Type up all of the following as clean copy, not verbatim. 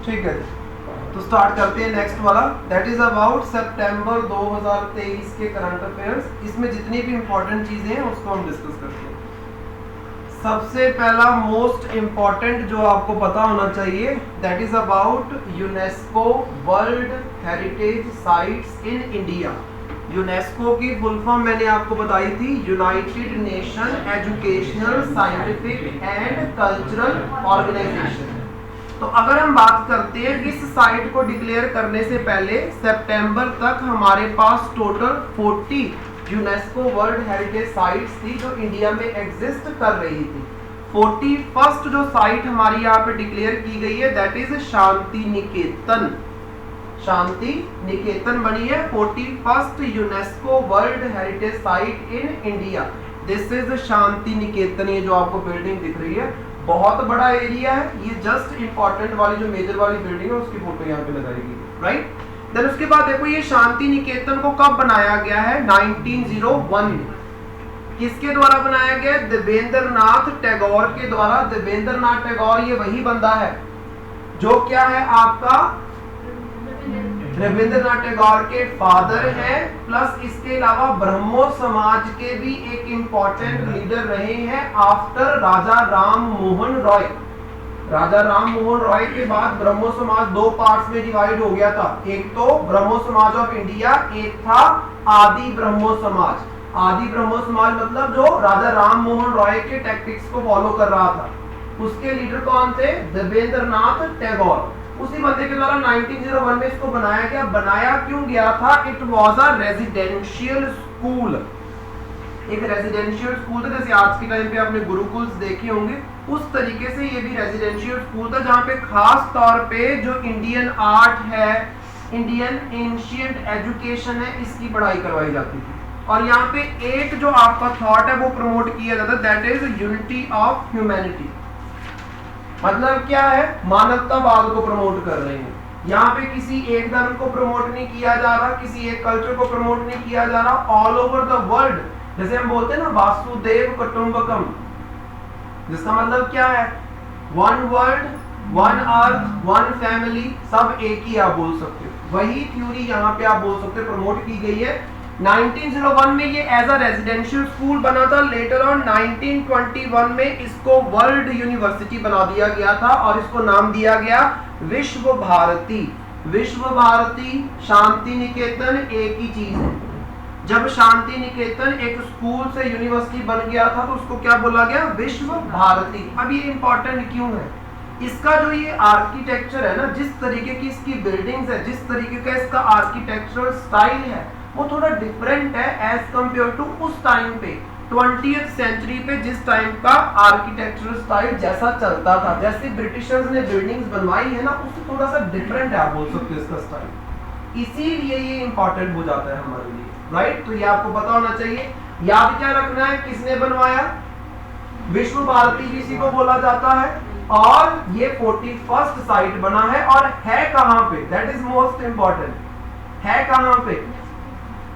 ठीक है, तो स्टार्ट करते हैं नेक्स्ट वाला, दैट इज अबाउट सितंबर 2023 के करंट अफेयर्स। इसमें जितनी भी इंपॉर्टेंट चीजें हैं उसको हम डिस्कस करते हैं। सबसे पहला मोस्ट इंपॉर्टेंट जो आपको पता होना चाहिए, that is about UNESCO world heritage sites in India. UNESCO की फुल फॉर्म मैंने आपको बताई थी, United Nation Educational Scientific and Cultural Organization. तो अगर हम बात करते हैं इस साइट को डिक्लेयर करने से पहले सितंबर तक हमारे पास total 40 UNESCO world heritage sites थी जो इंडिया में एग्जिस्ट कर रही थी। 41st जो साइट हमारी यहाँ पे डिक्लेयर की गई है दैट इज शांति निकेतन। शांति निकेतन बनी है 41st UNESCO world heritage site in India. This is Shanti Niketan. ये जो आपको बिल्डिंग दिख रही है बहुत बड़ा एरिया है, ये जस्ट इंपॉर्टेंट वाली जो मेजर वाली बिल्डिंग है उसकी फोटो यहाँ पे लगाई गई, राइट। देन उसके बाद देखो ये शांति निकेतन को कब बनाया गया है, 1901 में। किसके द्वारा बनाया गया, देवेंद्र नाथ टैगोर के द्वारा। देवेंद्र नाथ टैगोर ये वही बंदा है जो क्या है आपका रविंद्रनाथ टैगोर के फादर हैं, प्लस इसके अलावा ब्रह्मो समाज के भी एक इंपॉर्टेंट लीडर रहे हैं आफ्टर राजा राम मोहन रॉय। राजा राम मोहन रॉय के बाद ब्रह्मो समाज दो पार्ट्स में डिवाइड हो गया था, एक तो ब्रह्मो समाज ऑफ इंडिया, एक था आदि ब्रह्मो समाज। आदि ब्रह्मो समाज मतलब जो राजा राम मोहन रॉय के टैक्टिक्स को फॉलो कर रहा था। उसके लीडर कौन थे, देवेंद्र नाथ टैगोर। उसी बंदे के द्वारा 1901 में इसको बनाया गया। बनाया क्यों गया था, it was a residential school. एक रेजिडेंशियल स्कूल था, जैसे आज के टाइम पे आपने गुरुकुल्स देखे होंगे उस तरीके से ये भी रेजिडेंशियल स्कूल था, जहाँ पे खास तौर पे जो इंडियन आर्ट है, इंडियन एंशिएंट एजुकेशन है, इसकी पढ़ाई करवाई जाती थी। और यहाँ पे एक जो आपका थॉट है वो प्रमोट किया जाता है, that is unity of humanity. मतलब क्या है, मानवतावाद को प्रमोट कर रहे हैं। यहाँ पे किसी एक धर्म को प्रमोट नहीं किया जा रहा, किसी एक कल्चर को प्रमोट नहीं किया जा रहा, ऑल ओवर द वर्ल्ड। जैसे हम बोलते हैं ना वासुदेव कुटुंबकम, जिसका मतलब क्या है, one world, one earth, one family, सब एक ही आप बोल सकते हो। वही थ्योरी यहाँ पे आप बोल सकते हो प्रमोट की गई है। 1901 में ये एज अ रेजिडेंशियल स्कूल बना था। लेटर ऑन 1921 में इसको वर्ल्ड यूनिवर्सिटी बना दिया गया था और इसको नाम दिया गया विश्व भारती। विश्व भारती, शांति निकेतन एक ही चीज है। जब शांति निकेतन एक स्कूल से यूनिवर्सिटी बन गया था तो उसको क्या बोला गया, विश्व भारती। अब ये इंपॉर्टेंट क्यों है, इसका जो ये आर्किटेक्चर है ना, जिस तरीके की इसकी बिल्डिंग्स है, जिस तरीके का इसका आर्किटेक्चरल स्टाइल है वो थोड़ा डिफरेंट है एज कंपेयर टू उस टाइम पे 20th सेंचुरी पे जिस टाइम का आर्किटेक्चरल स्टाइल जैसा चलता था। जैसे ब्रिटिशर्स ने बिल्डिंग्स बनवाई है ना, उससे थोड़ा सा डिफरेंट है आप बोल सकते हो इसका स्टाइल, इसीलिए ये इंपॉर्टेंट हो जाता है हमारे लिए, राइट। तो ये आपको पता होना चाहिए। याद क्या रखना है, किसने बनवाया, विश्व भारती किसी को बोला जाता है, और ये 41st साइट बना है। और है कहां पे, दैट इज मोस्ट इंपॉर्टेंट, है कहां पे,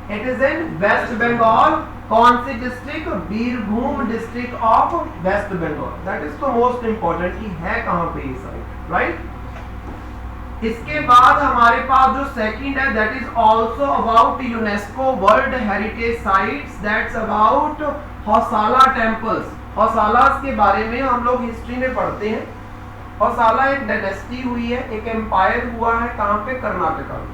it is in West Bengal. कौन सी district, Birbhum district of West Bengal. That is the most important कि है कहां पे ये साइट, राइट। इसके बाद हमारे पास जो सेकंड है that is also about UNESCO world heritage sites, that's about Hoysala temples. Hoysalas के बारे में हम लोग हिस्ट्री में पढ़ते हैं। हौसाला एक डायनेस्टी हुई है, एक एम्पायर हुआ है, कहां पे, कर्नाटका में।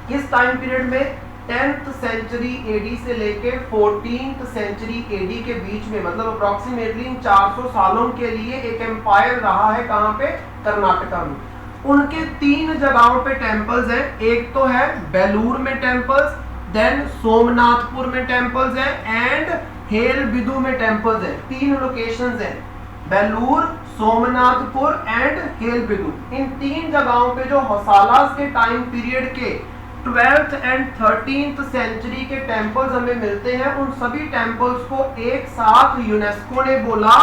किस टाइम पीरियड में, 10th सेंचुरी एडी से लेके 14th सेंचुरी एडी के बीच में, मतलब अप्रोक्सीमेटली इन 400 सालों के लिए एक एम्पायर रहा है, कहां पे, कर्नाटका में। उनके 3 जगहों पे टेम्पल्स हैं। एक तो है बेलूर में टेम्पल्स, देन सोमनाथपुर में टेम्पल्स हैं, एंड हेल बिदु में टेम्पल्स हैं। 3 लोकेशंस हैं, बेलूर, सोमनाथपुर एंड हेल बिदु। इन 3 जगहों पे जो हौसालास के टाइम पीरियड के 12th एंड 13th सेंचुरी के टेम्पल्स हमें मिलते हैं, उन सभी टेम्पल्स को एक साथ यूनेस्को ने बोला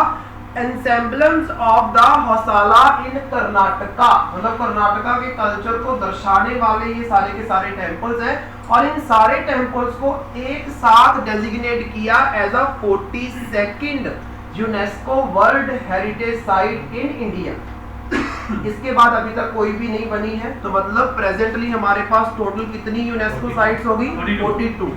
एंसेम्बलेंस ऑफ द हौसाला इन कर्नाटका, मतलब कर्नाटका के कल्चर को दर्शाने वाले ये सारे के सारे टेम्पल्स हैं। और इन सारे टेम्पल्स को एक साथ डेजिग्नेट किया as a 42nd UNESCO world heritage site in India. इसके बाद अभी तक कोई भी नहीं बनी है, तो मतलब प्रेजेंटली हमारे पास टोटल कितनी यूनेस्को साइट्स होगी? 42।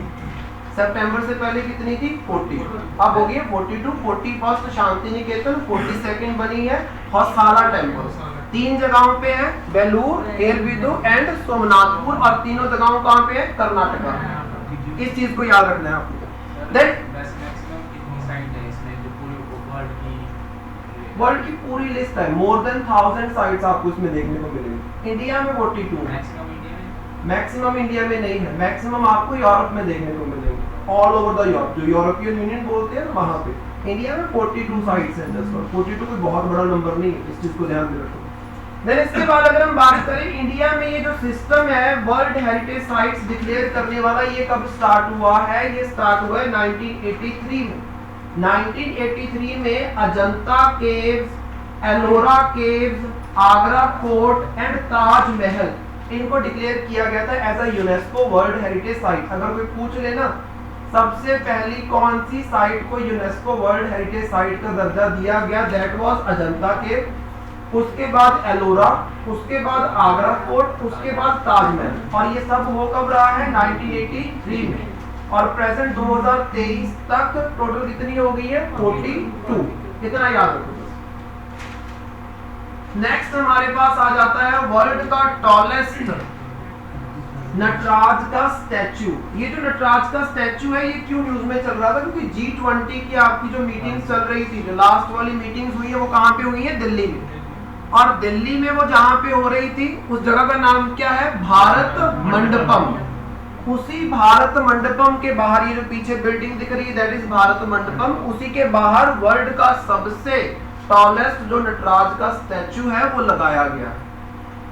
सितंबर से पहले कितनी थी? 40। अब हो गई 42। 41 शांति निकेतन, 42 बनी है हौसाला टेम्पल। 3 जगहों पे है, बेलूर, हेरबिदु एंड सोमनाथपुर, और तीनों जगहों कहाँ पे है? कर्नाटका। इस चीज को याद रखना है आपको। देन वर्ल्ड की पूरी लिस्ट है, मोर देन 1000 साइट्स आपको इसमें देखने को मिलेगी। इंडिया में 42 है, मैक्सिमम इंडिया में नहीं है, मैक्सिमम आपको यूरोप में देखने को मिलेंगे, ऑल ओवर द यूरोप, जो यूरोपियन यूनियन बोलते हैं वहां पे। इंडिया में 42 साइट्स हैं, जस्ट 42 कोई बहुत बड़ा नंबर नहीं है, इस चीज को ध्यान में रखो। देन इसके बाद अगर हम बात करें इंडिया में ये जो सिस्टम है वर्ल्ड हेरिटेज साइट्स डिक्लेयर करने वाला, ये कब स्टार्ट हुआ है? ये स्टार्ट हुआ है 1983 में। 1983 में Ajanta caves, Ellora caves, Agra fort and Taj Mahal, इनको डिक्लेयर किया गया था as a UNESCO world heritage site. अगर कोई पूछ लेना सबसे पहली कौन सी साइट को यूनेस्को वर्ल्ड हेरिटेज साइट का दर्जा दिया गया, दैट वाज अजंता केव, उसके बाद एलोरा, उसके बाद आगरा फोर्ट, उसके बाद ताजमहल, और ये सब हो कब रहा है? 1983 में। और प्रेजेंट 2023 तक टोटल कितनी हो गई है? 42। इतना याद रखो। नेक्स्ट हमारे पास आ जाता है वर्ल्ड का टॉलेस्ट नटराज का स्टैचू। ये जो नटराज का स्टैचू है, ये क्यों न्यूज में चल रहा था? क्योंकि G20 की आपकी जो मीटिंग चल रही थी, जो लास्ट वाली मीटिंग्स हुई है, वो कहाँ पे हुई है? दिल्ली में। और दिल्ली में वो जहां पे हो रही थी, उस जगह का नाम क्या है? भारत मंडपम। उसी भारत मंडपम के बाहर, ये जो पीछे बिल्डिंग दिख रही है, दैट इज भारत मंडपम, उसी के बाहर वर्ल्ड का सबसे टॉलेस्ट जो नटराज का स्टैचू है वो लगाया गया।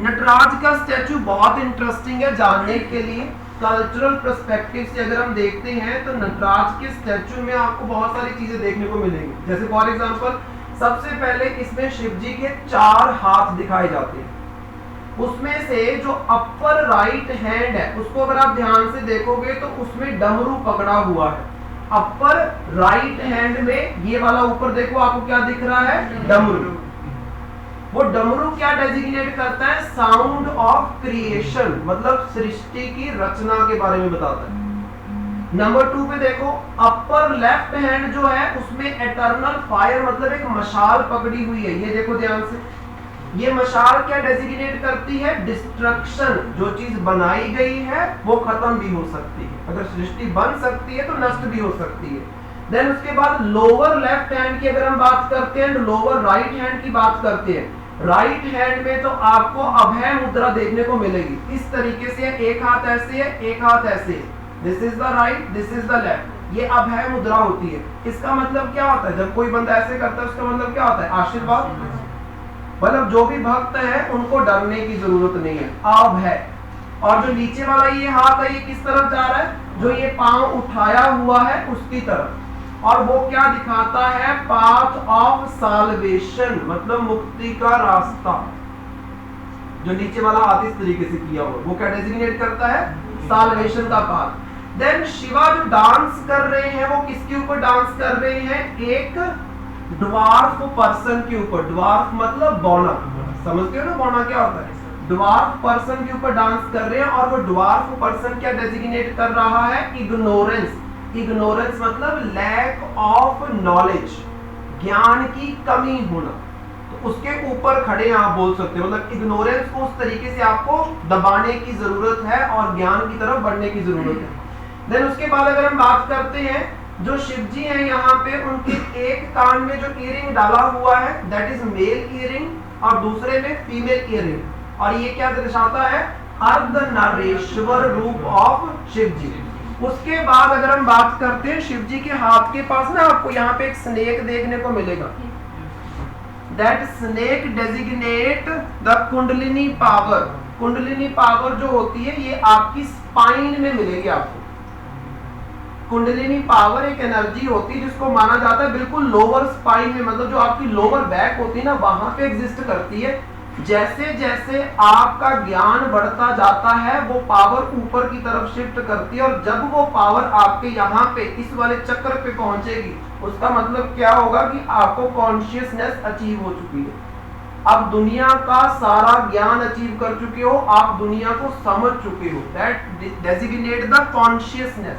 नटराज का स्टैचू बहुत इंटरेस्टिंग है जानने के लिए। कल्चरल पर्सपेक्टिव से अगर हम देखते हैं तो नटराज के स्टैचू में आपको बहुत सारी चीजें देखने को मिलेंगी। जैसे फॉर एग्जांपल, सबसे पहले इसमें शिव जी के 4 हाथ दिखाए जाते हैं। उसमें से जो अपर राइट हैंड है, उसको अगर आप ध्यान से देखोगे तो उसमें डमरू पकड़ा हुआ है। अपर राइट हैंड में ये वाला ऊपर देखो, आपको क्या दिख रहा है? डमरू। वो डमरू क्या डेजिग्नेट करता है? साउंड ऑफ क्रिएशन, मतलब सृष्टि की रचना के बारे में बताता है। नंबर 2 पे देखो, अपर लेफ्ट हैंड जो है उसमें एटर्नल फायर, मतलब एक मशाल पकड़ी हुई है। ये देखो ध्यान से, ये मशाल क्या डेजिग्नेट करती है? डिस्ट्रक्शन। जो चीज बनाई गई है वो खत्म भी हो सकती है, अगर सृष्टि बन सकती है तो नष्ट भी हो सकती है। देन उसके बाद लोअर लेफ्ट हैंड की अगर हम बात करते हैं, लोअर राइट हैंड की बात करते हैं, राइट हैंड में तो आपको अभय मुद्रा देखने को मिलेगी। इस तरीके से एक हाथ ऐसे है, एक हाथ ऐसे है, this is the right, this is the left, ये अभय मुद्रा होती है। इसका मतलब क्या होता है? जब कोई बंदा ऐसे करता है उसका मतलब क्या होता है? आशीर्वाद। मतलब जो भी भक्त है उनको डरने की जरूरत नहीं है, अभय। और जो नीचे वाला ये हाथ है, ये किस तरफ जा रहा है? जो ये पांव उठाया हुआ है उसकी तरफ। और वो क्या दिखाता है? पाथ ऑफ साल्वेशन, मतलब मुक्ति का रास्ता। जो नीचे वाला हाथ इस तरीके से किया हुआ, वो क्या डेजिग्नेट करता है? साल्वेशन का पाथ। देन शिवा जो डांस कर रहे हैं, वो किसके ऊपर डांस कर रहे हैं? एक ड्वार्फ पर्सन के ऊपर। ड्वार्फ मतलब बौना, समझते हो ना बौना क्या होता है? ड्वार्फ पर्सन के ऊपर डांस कर रहे हैं। और वो ड्वार्फ पर्सन क्या डेजिग्नेट कर रहा है? इग्नोरेंस। इग्नोरेंस मतलब लैक ऑफ नॉलेज, ज्ञान की कमी होना। तो उसके ऊपर खड़े आप बोल सकते हो, मतलब इग्नोरेंस को उस तरीके से आपको दबाने की जरूरत है और ज्ञान की तरफ बढ़ने की जरूरत है। देन उसके बाद अगर हम बात करते हैं, जो शिव जी हैं यहाँ पे, उनके एक कान में जो ईयरिंग डाला हुआ है दैट इज मेल ईयरिंग, और दूसरे में फीमेल ईयरिंग। और ये क्या दर्शाता है? अर्धनारीश्वर रूप ऑफ शिव जी। उसके बाद अगर हम बात करते हैं, शिव जी के हाथ के पास ना आपको यहाँ पे एक स्नेक देखने को मिलेगा। That snake designate the kundalini power. Kundalini power जो होती है ये आपकी स्पाइन में मिलेगी आपको। कुंडलिनी पावर एक एनर्जी होती है जिसको माना जाता है बिल्कुल लोअर स्पाइन में, मतलब जो आपकी लोअर बैक होती है ना, वहां पे एग्जिस्ट करती है। जैसे जैसे आपका ज्ञान बढ़ता जाता है वो पावर ऊपर की तरफ शिफ्ट करती है, और जब वो पावर आपके यहाँ पे इस वाले चक्र पे पहुंचेगी, उसका मतलब क्या होगा कि आपको कॉन्शियसनेस अचीव हो चुकी है। अब दुनिया का सारा ज्ञान अचीव कर चुके हो, आप दुनिया को समझ चुके हो। That designate the consciousness.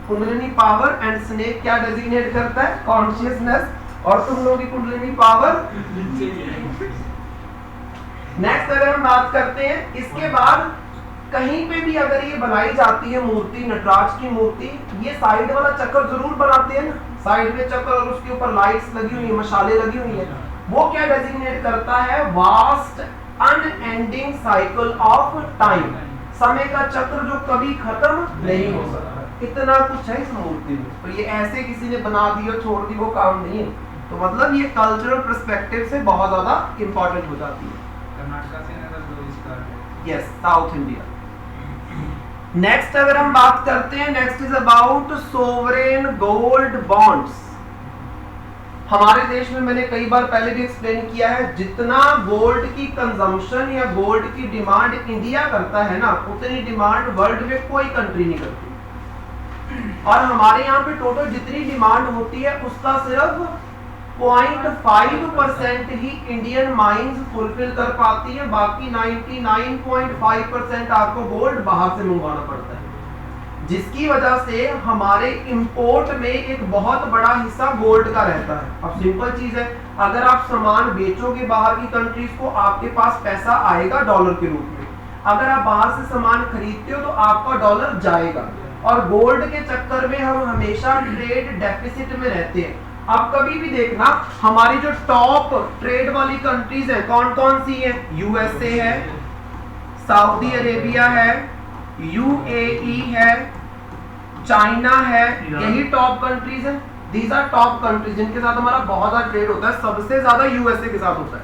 Kundalini power and snake क्या डेजिग्नेट करता है? कॉन्शियसनेस। और तुम लोगों की कुंडलिनी पावर। नेक्स्ट अगर हम बात करते हैं, इसके बाद कहीं पे भी अगर ये बनाई जाती है मूर्ति, नटराज की मूर्ति, ये साइड वाला चक्र जरूर बनाते हैं ना, साइड में चक्र और उसके ऊपर लाइट्स लगी हुई है, मशाले लगी हुई है। वो क्या डेजिग्नेट करता है? Vast unending cycle of time. समय का चक्र जो कभी खत्म नहीं हो सकता। इतना कुछ है इस मूर्ति में। तो ये ऐसे किसी ने बना दी और छोड़ दी वो काम नहीं है। तो मतलब ये कल्चरल पर्सपेक्टिव से बहुत ज्यादा इंपॉर्टेंट हो जाती है। कर्नाटक से यस, साउथ इंडिया। नेक्स्ट अगर हम बात करते हैं, next is about sovereign gold bonds. हमारे देश में मैंने कई बार पहले भी एक्सप्लेन किया है, जितना गोल्ड की कंजम्पशन या गोल्ड की डिमांड इंडिया करता है ना, उतनी डिमांड वर्ल्ड में कोई कंट्री नहीं करती। और हमारे यहाँ पे टोटल जितनी डिमांड होती है उसका सिर्फ 0.5% ही इंडियन माइंस फुलफिल कर पाती है। बाकी 99.5% आपको गोल्ड बाहर से मंगवाना पड़ता है, जिसकी वजह से हमारे इंपोर्ट में एक बहुत बड़ा हिस्सा गोल्ड का रहता है। अब सिंपल चीज है, अगर आप सामान बेचोगे बाहर की कंट्रीज को, आपके पास पैसा आएगा डॉलर के रूप में। अगर आप बाहर से सामान खरीदते हो तो आपका डॉलर जाएगा। और गोल्ड के चक्कर में हम हमेशा ट्रेड डेफिसिट में रहते हैं। अब कभी भी देखना, हमारी जो टॉप ट्रेड वाली कंट्रीज है कौन कौन सी है? यूएसए है, सऊदी अरेबिया है, यूएई है, चाइना है, यही टॉप कंट्रीज है। दीज आर टॉप कंट्रीज जिनके साथ हमारा बहुत ज्यादा ट्रेड होता है। सबसे ज्यादा यूएसए के साथ होता है।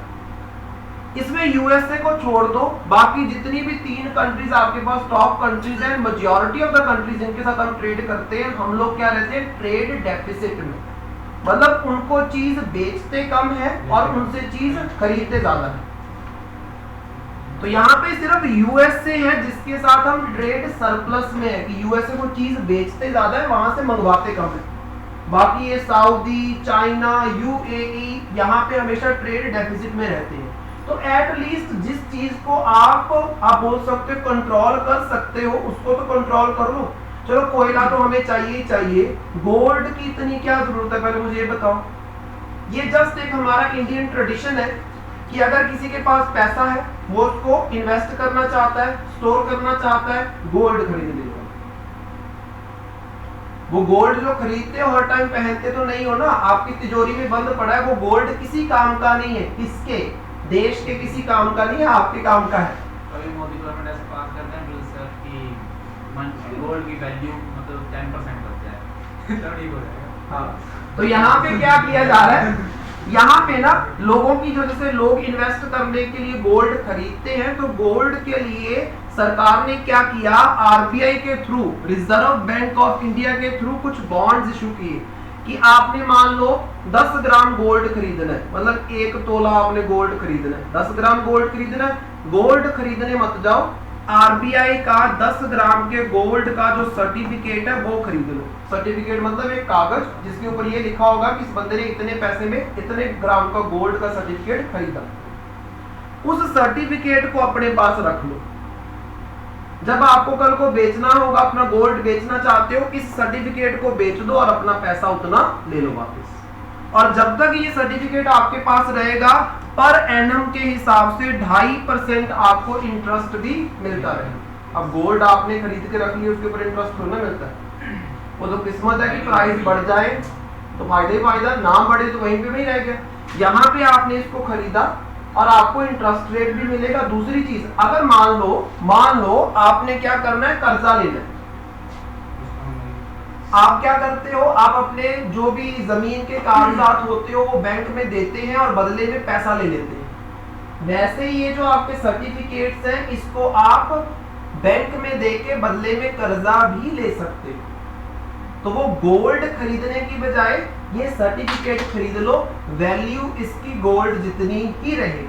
इसमें यूएसए को छोड़ दो, बाकी जितनी भी 3 कंट्रीज आपके पास टॉप कंट्रीज हैं, मेजॉरिटी ऑफ द कंट्रीज जिनके साथ हम ट्रेड करते हैं, हम लोग क्या रहते हैं? ट्रेड डेफिसिट में। मतलब उनको चीज बेचते कम है और उनसे चीज खरीदते ज्यादा है। तो यहाँ पे सिर्फ यूएसए है जिसके साथ हम ट्रेड सरप्लस में है, कि यूएसए को चीज बेचते ज्यादा है, वहां से मंगवाते कम है। बाकी ये सऊदी, चाइना, यूएई, यहाँ पे हमेशा ट्रेड डेफिसिट में रहते हैं। तो एट लीस्ट जिस चीज को आप बोल सकते हो कंट्रोल कर सकते हो, उसको तो कंट्रोल कर लो। चलो कोयला तो हमें चाहिए ही चाहिए, गोल्ड की इतनी क्या जरूरत है? पहले मुझे ये बताओ। ये जस्ट एक हमारा इंडियन ट्रेडिशन है कि अगर किसी के पास पैसा है, वो उसको इन्वेस्ट करना चाहता है, स्टोर करना चाहता है, गोल्ड खरीद लेगा। वो गोल्ड जो खरीदते हो हर टाइम पहनते तो नहीं हो ना, आपकी तिजोरी में बंद पड़ा है। वो गोल्ड किसी काम का नहीं है, किसके? देश के किसी काम का नहीं है, आपके काम का है। अभी मोदी गवर्नमेंट ऐसे पास करते हैं बिल सर कि गोल्ड की वैल्यू मतलब 10% बच जाए तो ठीक हो जाएगा। हाँ, तो यहाँ पे क्या किया जा रहा है? यहाँ पे ना लोगों की जो, जैसे लोग इन्वेस्ट करने के लिए गोल्ड खरीदते हैं, तो गोल्ड के लिए सरकार ने क्या किया? आरबीआई के through, reserve Bank of India के थ्रू कुछ बॉन्ड्स इशू किए कि आपने मान लो 10 ग्राम गोल्ड खरीदना है, मतलब 1 तोला आपने गोल्ड खरीदना है, 10 ग्राम गोल्ड खरीदना है। गोल्ड खरीदने मत जाओ, आरबीआई का 10 ग्राम के गोल्ड का जो सर्टिफिकेट है वो खरीद लो। सर्टिफिकेट मतलब एक कागज जिसके ऊपर ये लिखा होगा कि इस बंदे ने इतने पैसे में इतने ग्राम का गोल्ड का सर्टिफिकेट खरीदा। उस सर्टिफिकेट को अपने पास रख लो। जब आपको कल को बेचना होगा, अपना गोल्ड बेचना चाहते हो, इस सर्टिफिकेट को बेच दो और अपना पैसा उतना ले लो वापस। और जब तक ये सर्टिफिकेट आपके पास रहेगा, पर एनम के हिसाब से 2.5% आपको इंटरेस्ट भी मिलता रहेगा। अब गोल्ड आपने खरीद के रख लिया, उसके ऊपर इंटरेस्ट थोड़ा मिलता है। वो तो किस्मत है कि प्राइस बढ़ जाए तो फायदा ही फायदा, ना बढ़े तो वहीं पे भी रह गया। यहाँ पे आपने इसको खरीदा और आपको इंटरेस्ट रेट भी मिलेगा। दूसरी चीज, अगर मान लो आपने क्या करना है? कर्जा लेना है। आप क्या करते हो? आप अपने जो भी जमीन के कागजात होते हो वो बैंक में देते हैं और बदले में पैसा ले लेते हैं। वैसे ये जो आपके सर्टिफिकेट्स हैं, इसको आप बैंक में देके बदले में कर्जा भी ले सकते हो। तो वो गोल्ड खरीदने की बजाय ये सर्टिफिकेट खरीद लो, वैल्यू इसकी गोल्ड जितनी ही रहेगी।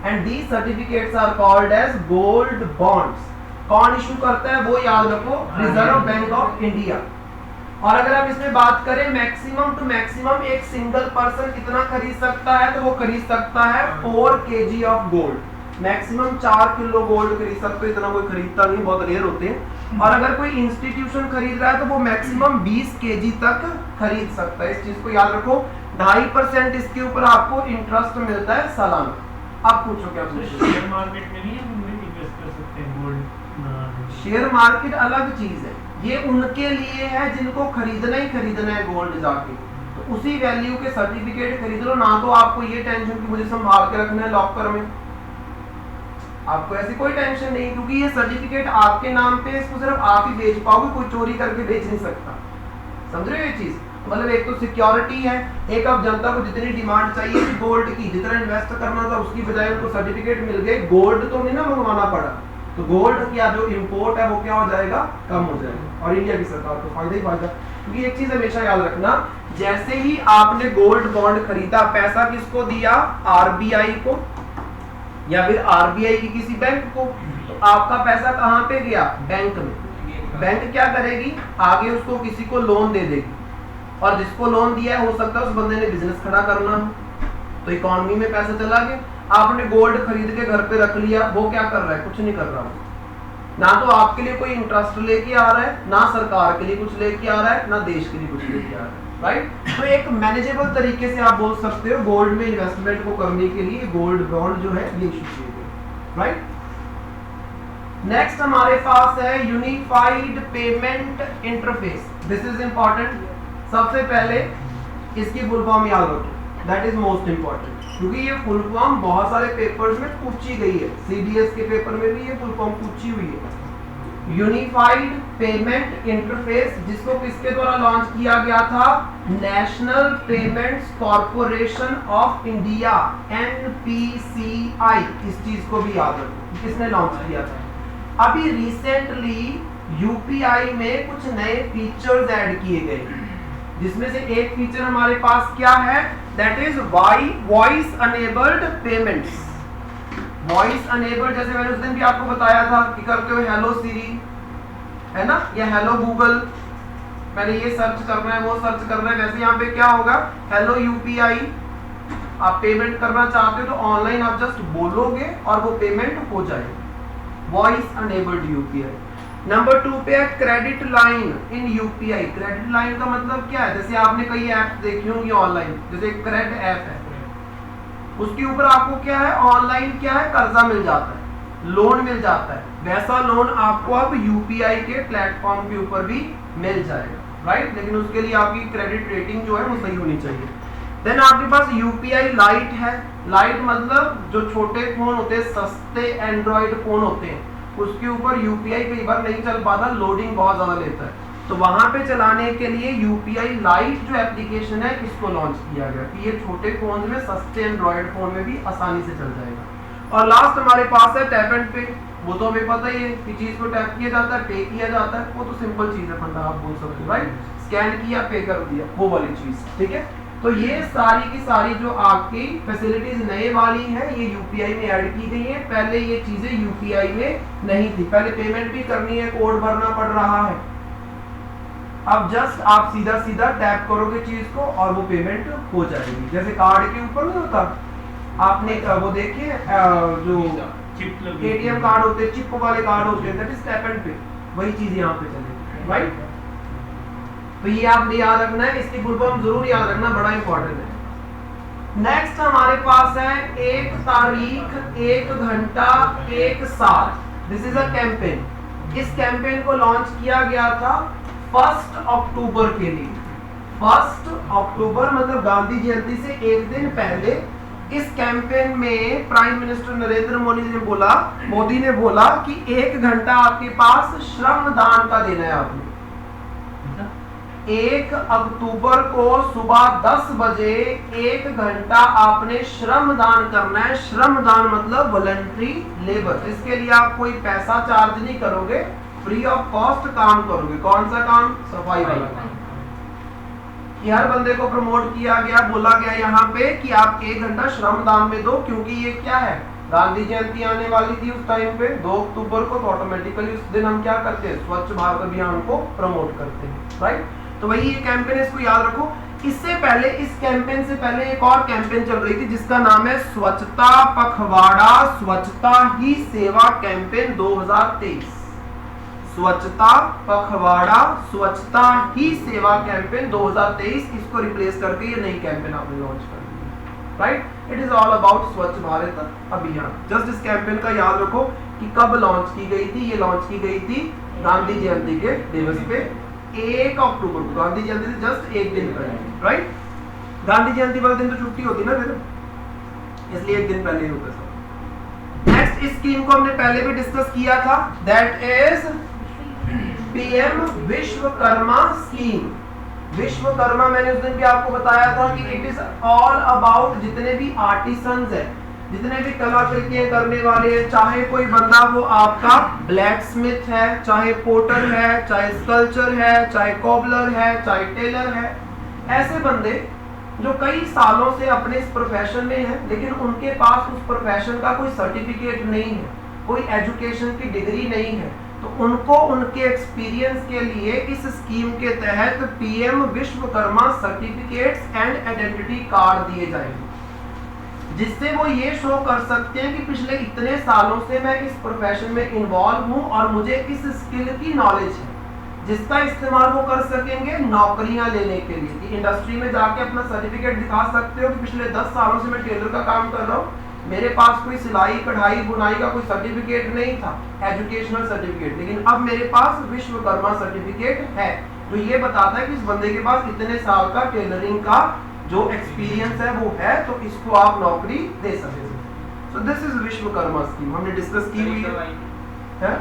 And these certificates are called as gold bonds. कौन इशू करता है वो याद रखो? Reserve Bank of India. और अगर आप इसमें बात करें मैक्सिमम टू मैक्सिमम एक सिंगल पर्सन कितना खरीद सकता है, तो वो खरीद सकता है 4 kg of gold. Maximum 4 kilo gold खरीद सकते हो, इतना कोई खरीदता नहीं, बहुत रेयर होते हैं। और अगर कोई इंस्टीट्यूशन खरीद रहा है तो वो मैक्सिमम 20 kg तक खरीद सकता है। इस चीज को याद रखो। 2.5% इसके ऊपर आपको इंटरेस्ट मिलता है सालाना। आप पूछो क्या पूछो। शेयर मार्केट में नहीं इन्वेस्ट कर सकते हैं गोल्ड? शेयर मार्केट अलग चीज है, ये उनके लिए है जिनको खरीदना ही खरीदना है गोल्ड जाके, तो उसी वैल्यू के सर्टिफिकेट खरीद लो ना। तो आपको ये टेंशन कि मुझे संभाल के रखना है लॉकर में, आपको ऐसी कोई टेंशन नहीं, क्योंकि ये सर्टिफिकेट आपके नाम पे, इसको सिर्फ आप ही बेच पाओगे, कोई चोरी करके बेच नहीं सकता। समझ रहे हो ये चीज? मतलब एक तो सिक्योरिटी है, एक अब जनता को जितनी डिमांड चाहिए थी गोल्ड की, जितना इन्वेस्ट करना था उसकी बजाय उनको सर्टिफिकेट मिल गए, गोल्ड तो नहीं ना मंगवाना पड़ा, तो गोल्ड का जो इंपोर्ट है वो क्या हो जाएगा, कम हो जाएगा, और इंडिया की सरकार को फायदा ही फायदा। क्योंकि एक चीज हमेशा याद रखना, जैसे ही आपने गोल्ड बॉन्ड खरीदा, पैसा किसको दिया, आरबीआई को या फिर आरबीआई की किसी बैंक को, तो आपका पैसा कहाँ पे गया, बैंक में। बैंक क्या करेगी, आगे उसको किसी को लोन दे देगी, और जिसको लोन दिया है हो सकता है उस बंदे ने बिजनेस खड़ा करना हो, तो इकोनॉमी में पैसा चला गया। आपने गोल्ड खरीद के घर पे रख लिया, वो क्या कर रहा है, कुछ नहीं कर रहा है, ना तो आपके लिए कोई इंटरेस्ट लेके आ रहा है, ना सरकार के लिए कुछ लेके आ रहा है, ना देश के लिए कुछ लेके आ रहा है, राइट। तो एक मैनेजेबल तरीके से आप बोल सकते हो गोल्ड में इन्वेस्टमेंट को करने के लिए गोल्ड बॉन्ड जो है ये इशू किए गए, राइट। नेक्स्ट हमारे पास है unified payment interface. This is important. सबसे पहले इसकी फुल फॉर्म याद रखो, दैट इज मोस्ट इंपॉर्टेंट, क्योंकि ये फुल फॉर्म बहुत सारे पेपर्स में पूछी गई है, सीडीएस के पेपर में भी ये फुल फॉर्म पूछी हुई है। यूनिफाइड पेमेंट इंटरफेस, जिसको किसके द्वारा लॉन्च किया गया था, national payments corporation of India, NPCI। इस चीज को भी याद रखो, किसने लॉन्च किया था। अभी रिसेंटली यूपीआई में कुछ नए फीचर्स ऐड किए गए, जिसमें से एक फीचर हमारे पास क्या है, that is voice enabled payments. Voice enabled, जैसे मैंने उस दिन भी आपको बताया था कि करते हो हेलो सीरी, है ना, या हेलो गूगल, मैंने ये सर्च करना है, वो सर्च करना है, वैसे यहाँ पे क्या होगा, हेलो यूपीआई। आप पेमेंट करना चाहते हो तो ऑनलाइन आप जस्ट बोलोगे और वो पेमेंट हो जाएगी। Voice enabled UPI. नंबर 2 पे है credit line in UPI. Credit line का मतलब क्या है, जैसे आपने कई ऐप्स देखी होंगी ऑनलाइन, जैसे क्रेड ऐप है, उसके ऊपर आपको क्या है, ऑनलाइन क्या है, कर्जा मिल जाता है, लोन मिल जाता है, वैसा लोन आपको अब यूपीआई के प्लेटफॉर्म के ऊपर भी मिल जाएगा, राइट। लेकिन उसके लिए आपकी क्रेडिट रेटिंग जो है वो सही होनी चाहिए। देन आपके पास यूपीआई लाइट है। लाइट मतलब जो छोटे फोन होते हैं, सस्ते एंड्रॉइड फोन होते हैं, उसके ऊपर यूपीआई कई बार नहीं चल पाता, लोडिंग बहुत ज्यादा लेता है, तो वहां पे चलाने के लिए यूपीआई लाइट जो एप्लीकेशन है इसको लॉन्च किया गया कि ये छोटे फोन में, सस्ते एंड्रॉइड फोन में भी आसानी से चल जाएगा। और लास्ट हमारे पास है टैप एंड पे। वो तो हमें पता ही है कि चीज को टैप किया जाता है, पे किया जाता है, वो तो सिंपल चीज है, फंडा आप बोल सकते हो, राइट। स्कैन किया, पे कर दिया, वो वाली चीज, ठीक है। तो ये सारी की सारी जो आपकी फैसिलिटीज नए वाली हैं, ये यूपीआई में ऐड की गई है। पहले ये चीजें यूपीआई में नहीं थी, पहले पेमेंट भी करनी है, कोड भरना पड़ रहा है, अब जस्ट आप सीधा सीधा टैप करोगे चीज को और वो पेमेंट हो जाएगी। जैसे कार्ड के ऊपर नहीं होता, आपने वो देखिए जो एटीएम कार्ड होते हैं, चिप वाले कार्ड होते हैं, दैट इज टैप एंड पे, वही चीज यहाँ पे चलेगी, राइट। तो ये आपने याद रखना है, इसकी फुल फॉर्म जरूर याद रखना, बड़ा इंपॉर्टेंट है। नेक्स्ट हमारे पास है 1 तारीख 1 घंटा 1 साल। This is a campaign. इस कैंपेन को लॉन्च किया गया था 1 अक्टूबर के लिए। 1 अक्टूबर मतलब गांधी जयंती से एक दिन पहले इस कैंपेन में प्राइम मिनिस्टर नरेंद्र मोदी ने बोला कि 1 घंटा आपके पास श्रम दान का देना है। आपने 1 अक्टूबर को सुबह 10 बजे 1 घंटा आपने श्रम दान करना है। श्रम दान मतलब वॉलंटरी लेबर। इसके लिए आप कोई पैसा चार्ज नहीं करोगे, फ्री ऑफ कॉस्ट काम करोगे। कौन सा काम? सफाई वाला काम। कि हर बंदे को प्रमोट किया गया, बोला गया यहाँ पे कि आप 1 घंटा श्रम दान में दो, क्योंकि ये क्या है, गांधी जयंती आने वाली थी उस टाइम पे 2 अक्टूबर को, तो ऑटोमेटिकली उस दिन हम क्या करते हैं, स्वच्छ भारत अभियान को प्रमोट करते हैं, राइट। तो वही ये कैंपेन है, इसको याद रखो। इससे पहले, इस कैंपेन से पहले एक और कैंपेन चल रही थी जिसका नाम है स्वच्छता पखवाड़ा स्वच्छता ही सेवा कैंपेन 2023। स्वच्छता पखवाड़ा स्वच्छता ही सेवा कैंपेन 2023, इसको रिप्लेस करके ये नई कैंपेन आपने लॉन्च कर दी, right. It is all about Swachh Bharat अभियान। जस्ट इस कैंपेन का याद रखो कि कब लॉन्च की गई थी। ये लॉन्च की गई थी गांधी जयंती के दिवस पे, 1 अक्टूबर को। गांधी जयंती से जस्ट एक दिन पहले, राइट। गांधी जयंती वाले दिन तो छुट्टी होती ना फिर, इसलिए एक दिन पहले ही होता है। नेक्स्ट, इस स्कीम को हमने पहले भी डिस्कस किया था, that is PM Vishwakarma scheme. Vishwakarma मैंने उस दिन भी आपको बताया था कि इट इज ऑल अबाउट जितने भी आर्टिसंस है, जितने भी कलाकृतियां करने वाले हैं, चाहे कोई बंदा वो आपका ब्लैक स्मिथ है, चाहे पोटर है, चाहे स्कल्पचर है, चाहे कॉबलर है, चाहे टेलर है, ऐसे बंदे जो कई सालों से अपने इस प्रोफेशन में हैं, लेकिन उनके पास उस प्रोफेशन का कोई सर्टिफिकेट नहीं है, कोई एजुकेशन की डिग्री नहीं है, तो उनको उनके एक्सपीरियंस के लिए इस स्कीम के तहत PM Vishwakarma certificates and identity card दिए जाएंगे, जिससे वो ये शो कर सकते हैं कि पिछले इतने सालों से मैं इस प्रोफेशन में इन्वॉल्व हूं और मुझे इस स्किल की नॉलेज है, जिसका इस्तेमाल वो कर सकेंगे नौकरियां लेने के लिए। कि इंडस्ट्री में जाके अपना सर्टिफिकेट दिखा सकते हो कि पिछले 10 सालों से मैं टेलर का काम कर रहा हूँ, मेरे पास कोई सिलाई कढ़ाई बुनाई का कोई सर्टिफिकेट नहीं था, एजुकेशनल सर्टिफिकेट, लेकिन अब मेरे पास विश्वकर्मा सर्टिफिकेट है। तो ये बताता है कि इस बंदे के पास इतने साल का टेलरिंग का जो एक्सपीरियंस है वो है, तो इसको आप नौकरी दे सकते हो। So this is Vishwakarma scheme, हमने डिस्कस की हुई है।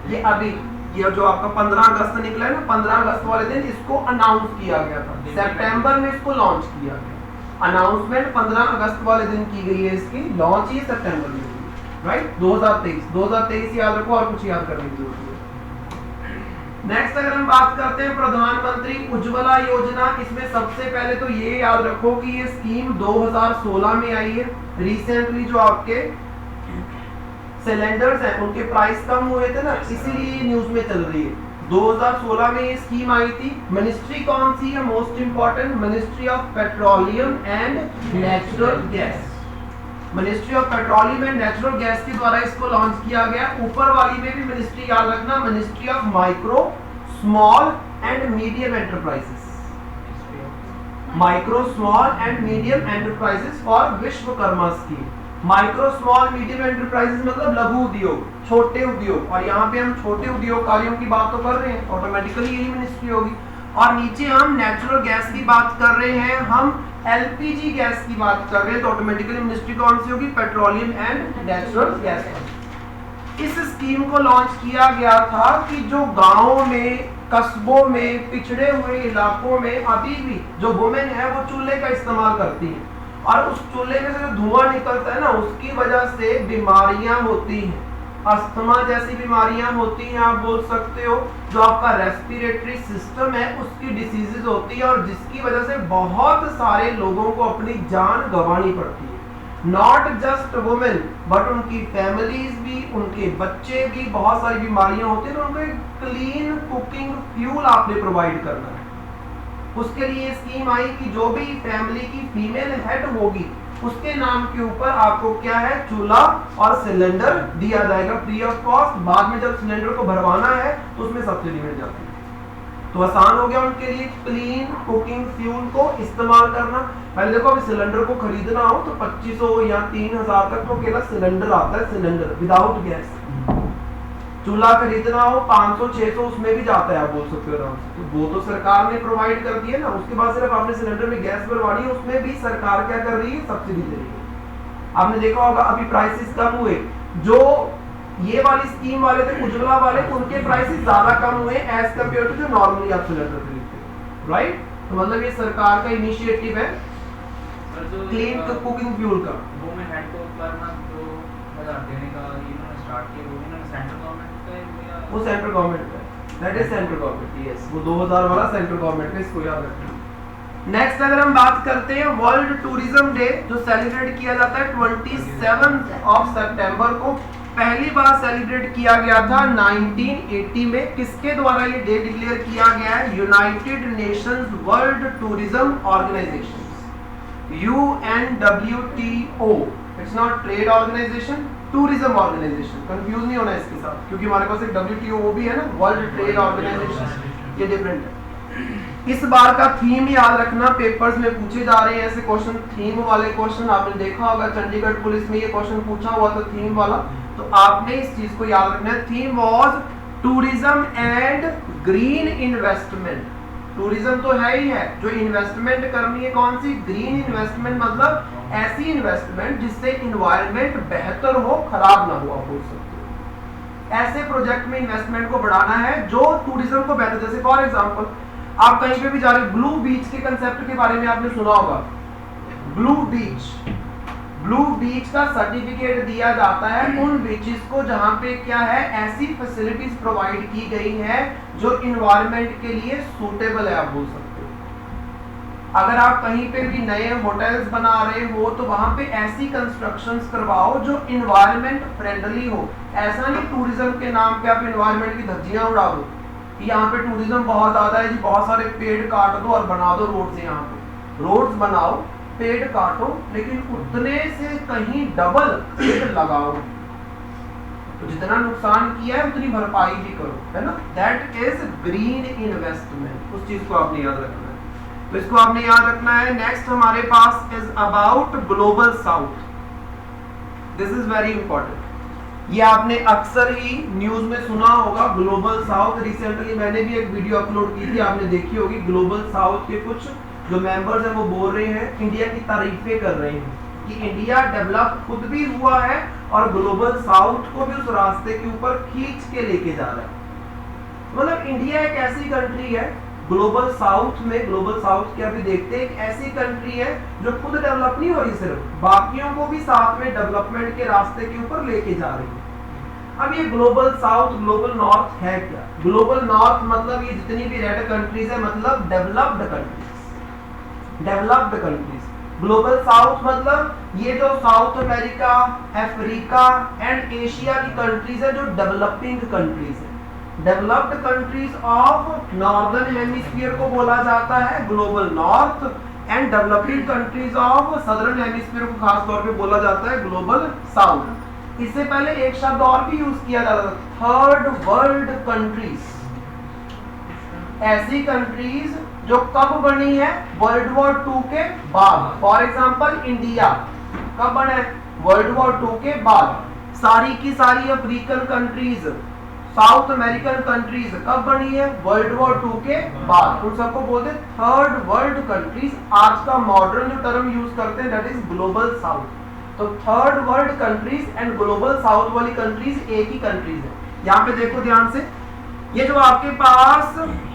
ये अभी ये जो आपका 15 अगस्त निकला है ना, 15 अगस्त वाले दिन इसको अनाउंस किया गया था, सितंबर में इसको लॉन्च किया गया। अनाउंसमेंट 15 अगस्त वाले दिन की गई है, इसकी लॉन्च ही सितंबर में हुई, राइट। 2023 याद रखो, और कुछ याद करने की जरूरत नहीं। नेक्स्ट अगर हम बात करते हैं प्रधानमंत्री उज्ज्वला योजना, इसमें सबसे पहले तो ये याद रखो कि ये स्कीम 2016 में आई है। रिसेंटली जो आपके सिलेंडर्स हैं उनके प्राइस कम हुए थे ना, इसीलिए न्यूज में चल रही है। 2016 में ये स्कीम आई थी। मिनिस्ट्री कौन सी है most important? Ministry of petroleum and natural gas. Ministry of petroleum and natural gas के द्वारा इसको लॉन्च किया गया। ऊपर वाली में भी मिनिस्ट्री याद रखना, ministry of micro small and medium enterprises, micro small and medium enterprises for Vishwakarma scheme. Micro small medium enterprises मतलब लघु उद्योग, छोटे उद्योग, और यहाँ पे हम छोटे उद्योगकारियों की बात तो कर रहे हैं, ऑटोमेटिकली यही मिनिस्ट्री होगी। और नीचे हम नेचुरल गैस की बात कर रहे हैं, हम एलपीजी गैस की बात कर रहे हैं, तो ऑटोमेटिकली मिनिस्ट्री कौन सी होगी? Petroleum and natural gas. इस स्कीम को लॉन्च किया गया था कि जो गाँव में, कस्बों में, पिछड़े हुए इलाकों में अभी भी जो वुमेन है वो चूल्हे का इस्तेमाल करती है, और उस चूल्हे में से जो धुआं निकलता है ना, उसकी वजह से बीमारियां होती हैं, अस्थमा जैसी बीमारियां होती हैं, आप बोल सकते हो। जो आपका रेस्पिरेटरी सिस्टम है उसकी डिसीजेज होती है, और जिसकी वजह से बहुत सारे लोगों को अपनी जान गंवानी पड़ती है। नॉट जस्ट वुमेन बट उनकी फैमिलीज भी, उनके बच्चे भी, बहुत सारी बीमारियां होती हैं, तो उनको एक क्लीन कुकिंग फ्यूल आपने प्रोवाइड करना है। उसके लिए स्कीम आई कि जो भी फैमिली की फीमेल हेड होगी उसके नाम के ऊपर आपको क्या है? चूल्हा और सिलेंडर दिया जाएगा फ्री ऑफ कॉस्ट। बाद में जब सिलेंडर को भरवाना है तो उसमें सब्सिडी मिल जाती है। तो आसान हो गया उनके लिए क्लीन कुकिंग फ्यूल को इस्तेमाल करना। पहले देखो अभी सिलेंडर को खरीदना हो तो 2500 या 3000 तक तो अकेला सिलेंडर आता है, सिलेंडर विदाउट गैस। चूल्हा खरीदना हो 500-600 उसमें भी जाता है, आप बोल सकते हो आराम से। तो वो तो सरकार ने प्रोवाइड कर दिया ना। उसके बाद सिर्फ आपने सिलेंडर में गैस भरवानी है, उसमें भी सरकार क्या कर रही है? सब्सिडी दे रही है। आपने देखा होगा अभी प्राइसेस कम हुए, जो ये वाली स्कीम वाले थे उज्ज्वला वाले, उनके प्राइसेस ज्यादा कम हुए एज कम्पेयर टू जो नॉर्मली आप सिलेंडर खरीदते, राइट। तो मतलब ये सरकार का इनिशिएटिव है क्लीन कुकिंग फ्यूल का। वो में हेड को करना जो हजार देने का इन्होंने स्टार्ट किया, वो इन्होंने सेंट्रल गवर्नमेंट का है, वो सेंट्रल गवर्नमेंट का है, that is central government, yes, वो 2000 वाला सेंट्रल गवर्नमेंट का, इसको याद रखना। नेक्स्ट अगर हम बात करते हैं वर्ल्ड टूरिज्म डे जो सेलिब्रेट किया जाता है 27 सितंबर को। पहली बार सेलिब्रेट किया गया था 1980 में। किसके द्वारा ये डे डिक्लेयर किया गया है? United Nations World Tourism Organization, UNWTO। It's not trade organization, tourism organization. Confuse नहीं होना इसके साथ, क्योंकि हमारे पास एक WTO भी है ना, वर्ल्ड ट्रेड ऑर्गेनाइजेशन, ये डिफरेंट है। इस बार का थीम याद रखना, पेपर्स में पूछे जा रहे हैं ऐसे क्वेश्चन, थीम वाले क्वेश्चन। आपने देखा होगा चंडीगढ़ पुलिस में ये क्वेश्चन पूछा हुआ था थीम वाला, तो आपने इस चीज को याद रखना है। Theme was tourism and green investment. Tourism तो है ही है, जो इन्वेस्टमेंट करनी है कौन सी? ग्रीन इन्वेस्टमेंट, मतलब ऐसी इन्वेस्टमेंट जिससे इन्वायरमेंट बेहतर हो, खराब ना हो, आप बोल सकते हो। ऐसे प्रोजेक्ट में इन्वेस्टमेंट को बढ़ाना है जो टूरिज्म को बेहतर, जैसे फॉर एग्जांपल आप कहीं पे भी जा रहे हो, ब्लू बीच के कंसेप्ट के बारे में आपने सुना होगा। ब्लू बीच का सर्टिफिकेट दिया जाता है उन बीचेस को जहां पे क्या है, ऐसी फैसिलिटीज प्रोवाइड की गई है जो इन्वायरमेंट के लिए सूटेबल है, आप बोल सकते हो। अगर आप कहीं पे भी नए होटल्स बना रहे हो तो वहां पे ऐसी कंस्ट्रक्शंस करवाओ जो इन्वायरमेंट फ्रेंडली हो। ऐसा नहीं टूरिज्म के नाम पे आप इन्वायरमेंट की धज्जियां उड़ा दो, यहाँ पे टूरिज्म बहुत ज्यादा है जी, बहुत सारे पेड़ काट दो और बना दो रोड्स। यहाँ पे रोड्स बनाओ, पेड़ काटो, लेकिन उतने से कहीं डबल पेड़ लगाओ, तो जितना नुकसान किया है उतनी भरपाई भी करो, है ना। That is green investment. उस चीज को आपने याद रखना है, तो इसको आपने याद रखना है। नेक्स्ट हमारे पास is about global south. This is very important. ये आपने अक्सर ही न्यूज में सुना होगा, ग्लोबल साउथ। रिसेंटली मैंने भी एक वीडियो अपलोड की थी, आपने देखी होगी। ग्लोबल साउथ के कुछ जो मेंबर्स हैं वो बोल रहे हैं, इंडिया की तारीफें कर रहे हैं कि इंडिया डेवलप खुद भी हुआ है और ग्लोबल साउथ को भी उस रास्ते के ऊपर खींच के लेके जा रहा है। मतलब इंडिया एक ऐसी कंट्री है, ग्लोबल साउथ में, ग्लोबल साउथ के अभी देखते हैं, एक ऐसी कंट्री है जो खुद डेवलप नहीं हो रही, सिर्फ बाकियों को भी साथ में डेवलपमेंट के रास्ते के ऊपर लेके जा रही है। अब ये ग्लोबल साउथ, ग्लोबल नॉर्थ है क्या? ग्लोबल नॉर्थ मतलब ये जितनी भी रेड कंट्रीज है, मतलब developed countries, developed countries. Global south मतलब ये जो south America, Africa and Asia की कंट्रीज है जो डेवलपिंग कंट्रीज है। Developed countries of northern hemisphere को बोला जाता है global north, and developing countries of southern hemisphere को खास तौर पे बोला जाता है ग्लोबल साउथ। इससे पहले एक शब्द और भी यूज किया जाता था, थर्ड वर्ल्ड कंट्रीज। ऐसी कंट्रीज जो कब बनी है? वर्ल्ड वॉर 2 के बाद। फॉर एग्जांपल इंडिया कब बना है? वर्ल्ड वॉर 2 के बाद। सारी की सारी African countries, south American countries कब बनी है? वर्ल्ड वॉर 2 के बाद। उन सबको बोलते हैं थर्ड वर्ल्ड कंट्रीज। आज का मॉडर्न जो टर्म यूज करते हैं दैट इज ग्लोबल साउथ। तो third world countries and global south वाली कंट्रीज एक ही कंट्रीज है। यहाँ पे देखो ध्यान से, ये जो आपके पास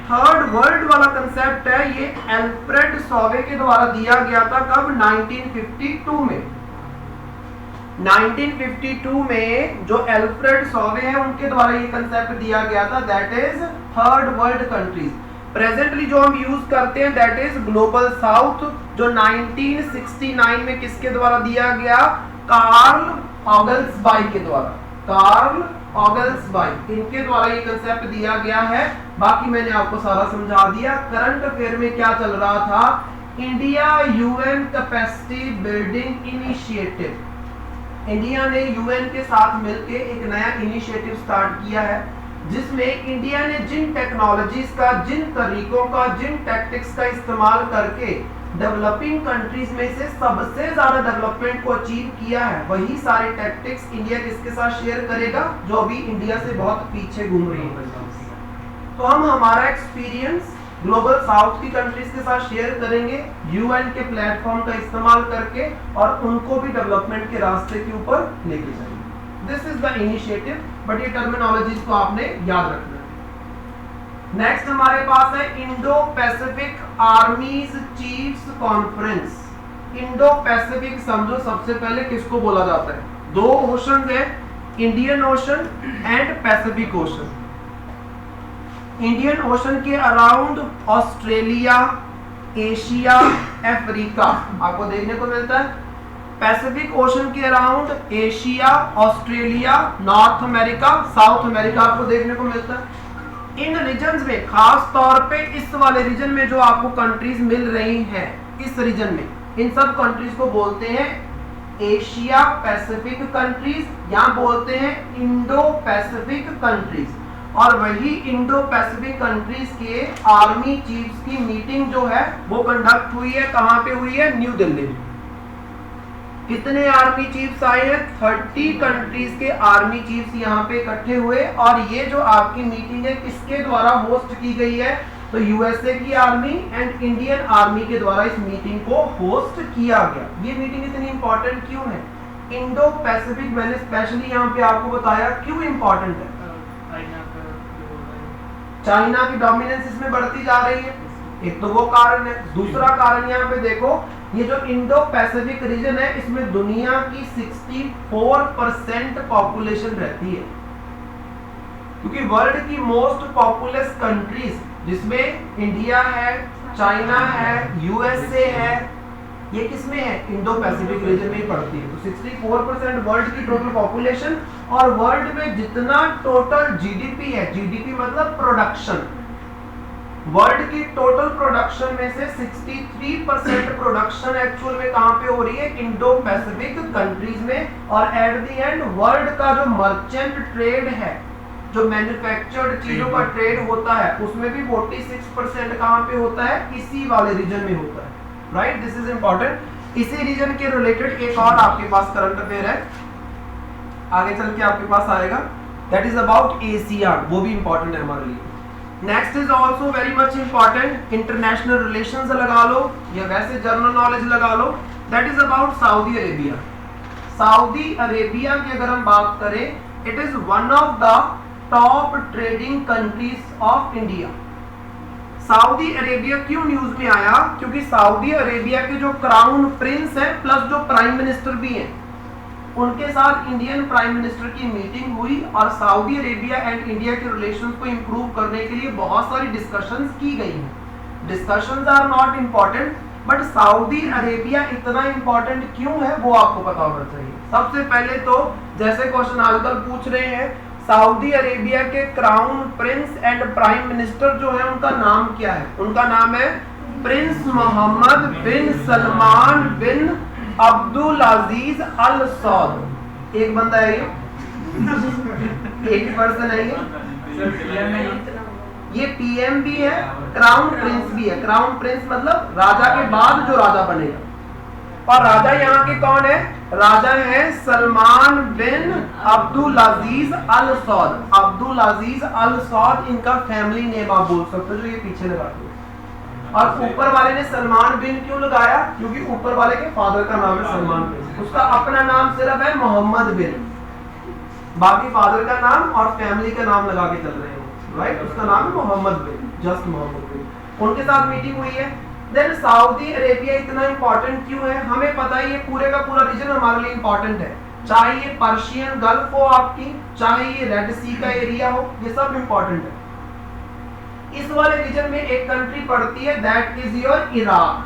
थर्ड वर्ल्ड वाला कंसेप्ट है, ये एल्फ्रेड सॉवे के द्वारा दिया गया था। कब? 1952 में। 1952 में जो एल्फ्रेड सॉवे है उनके द्वारा ये कंसेप्ट दिया गया था, that is third world countries. Presently जो हम यूज करते हैं दैट इज ग्लोबल साउथ, जो 1969 में किसके द्वारा दिया गया? कार्ल ऑगल्सबाई के द्वारा। कार्ल ऑगल्सबाई, इनके द्वारा ये कंसेप्ट दिया गया है। बाकी मैंने आपको सारा समझा दिया। करंट अफेयर में क्या चल रहा था? India UN capacity building initiative. India ने यूएन के साथ मिलकर एक नया इनिशिएटिव स्टार्ट किया है, जिसमें इंडिया ने जिन टेक्नोलॉजीज का, जिन तरीकों का, जिन टैक्टिक्स का इस्तेमाल करके डेवलपिंग कंट्रीज में से सबसे ज्यादा डेवलपमेंट को अचीव किया है, वही सारे टैक्टिक्स इंडिया किसके साथ शेयर करेगा? जो अभी इंडिया से बहुत पीछे घूम रही है। तो हम हमारा एक्सपीरियंस ग्लोबल साउथ की कंट्रीज के साथ शेयर करेंगे यूएन के प्लेटफॉर्म का इस्तेमाल करके, और उनको भी डेवलपमेंट के रास्ते के ऊपर लेके जाएंगे। This is the initiative, but ये टर्मिनोलॉजीज को आपने याद रखना है। नेक्स्ट हमारे पास है Indo Pacific आर्मीज chiefs conference. Indo Pacific समझो सबसे पहले किसको बोला जाता है? दो ओशन है, Indian ocean and Pacific ocean. Indian ocean के अराउंड ऑस्ट्रेलिया, एशिया, अफ्रीका आपको देखने को मिलता है। पैसिफिक ओशन के around Asia, Australia, north America, south America आपको देखने को मिलता है। इन रीजन्स में खास तौर पे इस वाले रीजन में जो आपको कंट्रीज मिल रही हैं, इस रीजन में इन सब कंट्रीज को बोलते हैं एशिया पैसिफिक कंट्रीज, या बोलते हैं इंडो पैसिफिक कंट्रीज। और वही इंडो पैसिफिक कंट्रीज के आर्मी चीफ्स की मीटिंग जो है वो कंडक्ट हुई है, कहां पे हुई है? न्यू दिल्ली में। कितने आर्मी चीफ्स आए हैं? 30 कंट्रीज के आर्मी चीफ्स यहाँ पे इकट्ठे हुए। और ये जो आपकी मीटिंग है किसके द्वारा होस्ट की गई है? तो यूएसए की आर्मी एंड इंडियन आर्मी के द्वारा इस मीटिंग को होस्ट किया गया। ये मीटिंग इतनी इंपॉर्टेंट क्यों है? इंडो पैसिफिक मैंने स्पेशली यहाँ पे आपको बताया क्यों इंपॉर्टेंट है। चाइना की डोमिनेंस इसमें बढ़ती जा रही है, एक तो वो कारण है। दूसरा कारण यहाँ पे देखो, ये जो इंडो पैसिफिक रीजन है इसमें दुनिया की 64% पॉपुलेशन रहती है, क्योंकि वर्ल्ड की मोस्ट पॉपुलस कंट्रीज जिसमें इंडिया है, चाइना है, यूएसए है, ये किसमें है? इंडो पैसिफिक रीजन में ही पड़ती है। तो 64% वर्ल्ड की टोटल पॉपुलेशन, और वर्ल्ड में जितना टोटल जीडीपी है, जीडीपी मतलब प्रोडक्शन, वर्ल्ड की टोटल प्रोडक्शन में से 63% प्रोडक्शन एक्चुअल में कहां पे हो रही है? इंडो पैसिफिक कंट्रीज में। और एट द एंड वर्ल्ड का जो मर्चेंट ट्रेड है, जो मैन्युफैक्चर्ड चीजों का ट्रेड होता है, उसमें भी 46% कहां पे होता है? इसी वाले रीजन में होता है। Right, this is important. इसी रीजन के रिलेटेड एक और आपके पास करंट अफेयर है, आगे चल के आपके पास आएगा, दैट इज अबाउट एशियान, वो भी इंपॉर्टेंट है हमारे लिए। Next is also very much important, international relations लगा लो या वैसे जनरल नॉलेज लगा लो, that is about Saudi Arabia. Saudi Arabia की अगर हम बात करें, it is one of the top trading countries of India. Saudi Arabia क्यों न्यूज में आया? क्योंकि सऊदी अरेबिया के जो क्राउन प्रिंस हैं प्लस जो प्राइम मिनिस्टर भी हैं, उनके साथ इंडियन प्राइम मिनिस्टर की मीटिंग हुई और सऊदी अरेबिया एंड इंडिया के रिलेशंस को इंप्रूव करने के लिए बहुत सारी डिस्कशंस की गई हैं। Discussions are not important, but Saudi Arabia इतना इंपॉर्टेंट क्यों है वो आपको पता होना चाहिए। सबसे पहले तो जैसे क्वेश्चन आजकल पूछ रहे हैं, सऊदी अरेबिया के crown Prince and prime minister जो है उनका नाम क्या है? उनका नाम है प्रिंस मोहम्मद बिन सलमान बिन अब्दुल अजीज अल सौद। एक बंदा है ये, एक पर्सन है ये पीएम भी है, क्राउन प्रिंस भी है। क्राउन प्रिंस मतलब राजा के बाद जो राजा बनेगा। और राजा यहाँ के कौन है? राजा है सलमान बिन अब्दुल अजीज अल सौद। अब्दुल अजीज अल सौद इनका फैमिली नेम आप बोल सकते हो, जो ये पीछे लगा दिया। और ऊपर वाले ने सलमान बिन क्यों लगाया? क्योंकि ऊपर वाले के फादर का नाम है सलमान बिन, उसका अपना नाम सिर्फ है मोहम्मद बिन, बाकी फादर का नाम और फैमिली का नाम लगा के चल रहे हैं, राइट? उसका नाम है मोहम्मद बिन, जस्ट मोहम्मद बिन। उनके साथ मीटिंग हुई है। देन सऊदी अरेबिया इतना इंपॉर्टेंट क्यों है? हमें पता है ये पूरे का पूरा रीजन हमारे लिए इंपॉर्टेंट है, चाहे ये पर्शियन गल्फ हो आपकी, चाहे ये रेड सी का एरिया हो, ये सब इंपॉर्टेंट है। इस वाले रीजन में एक कंट्री पड़ती है, that is your Iraq.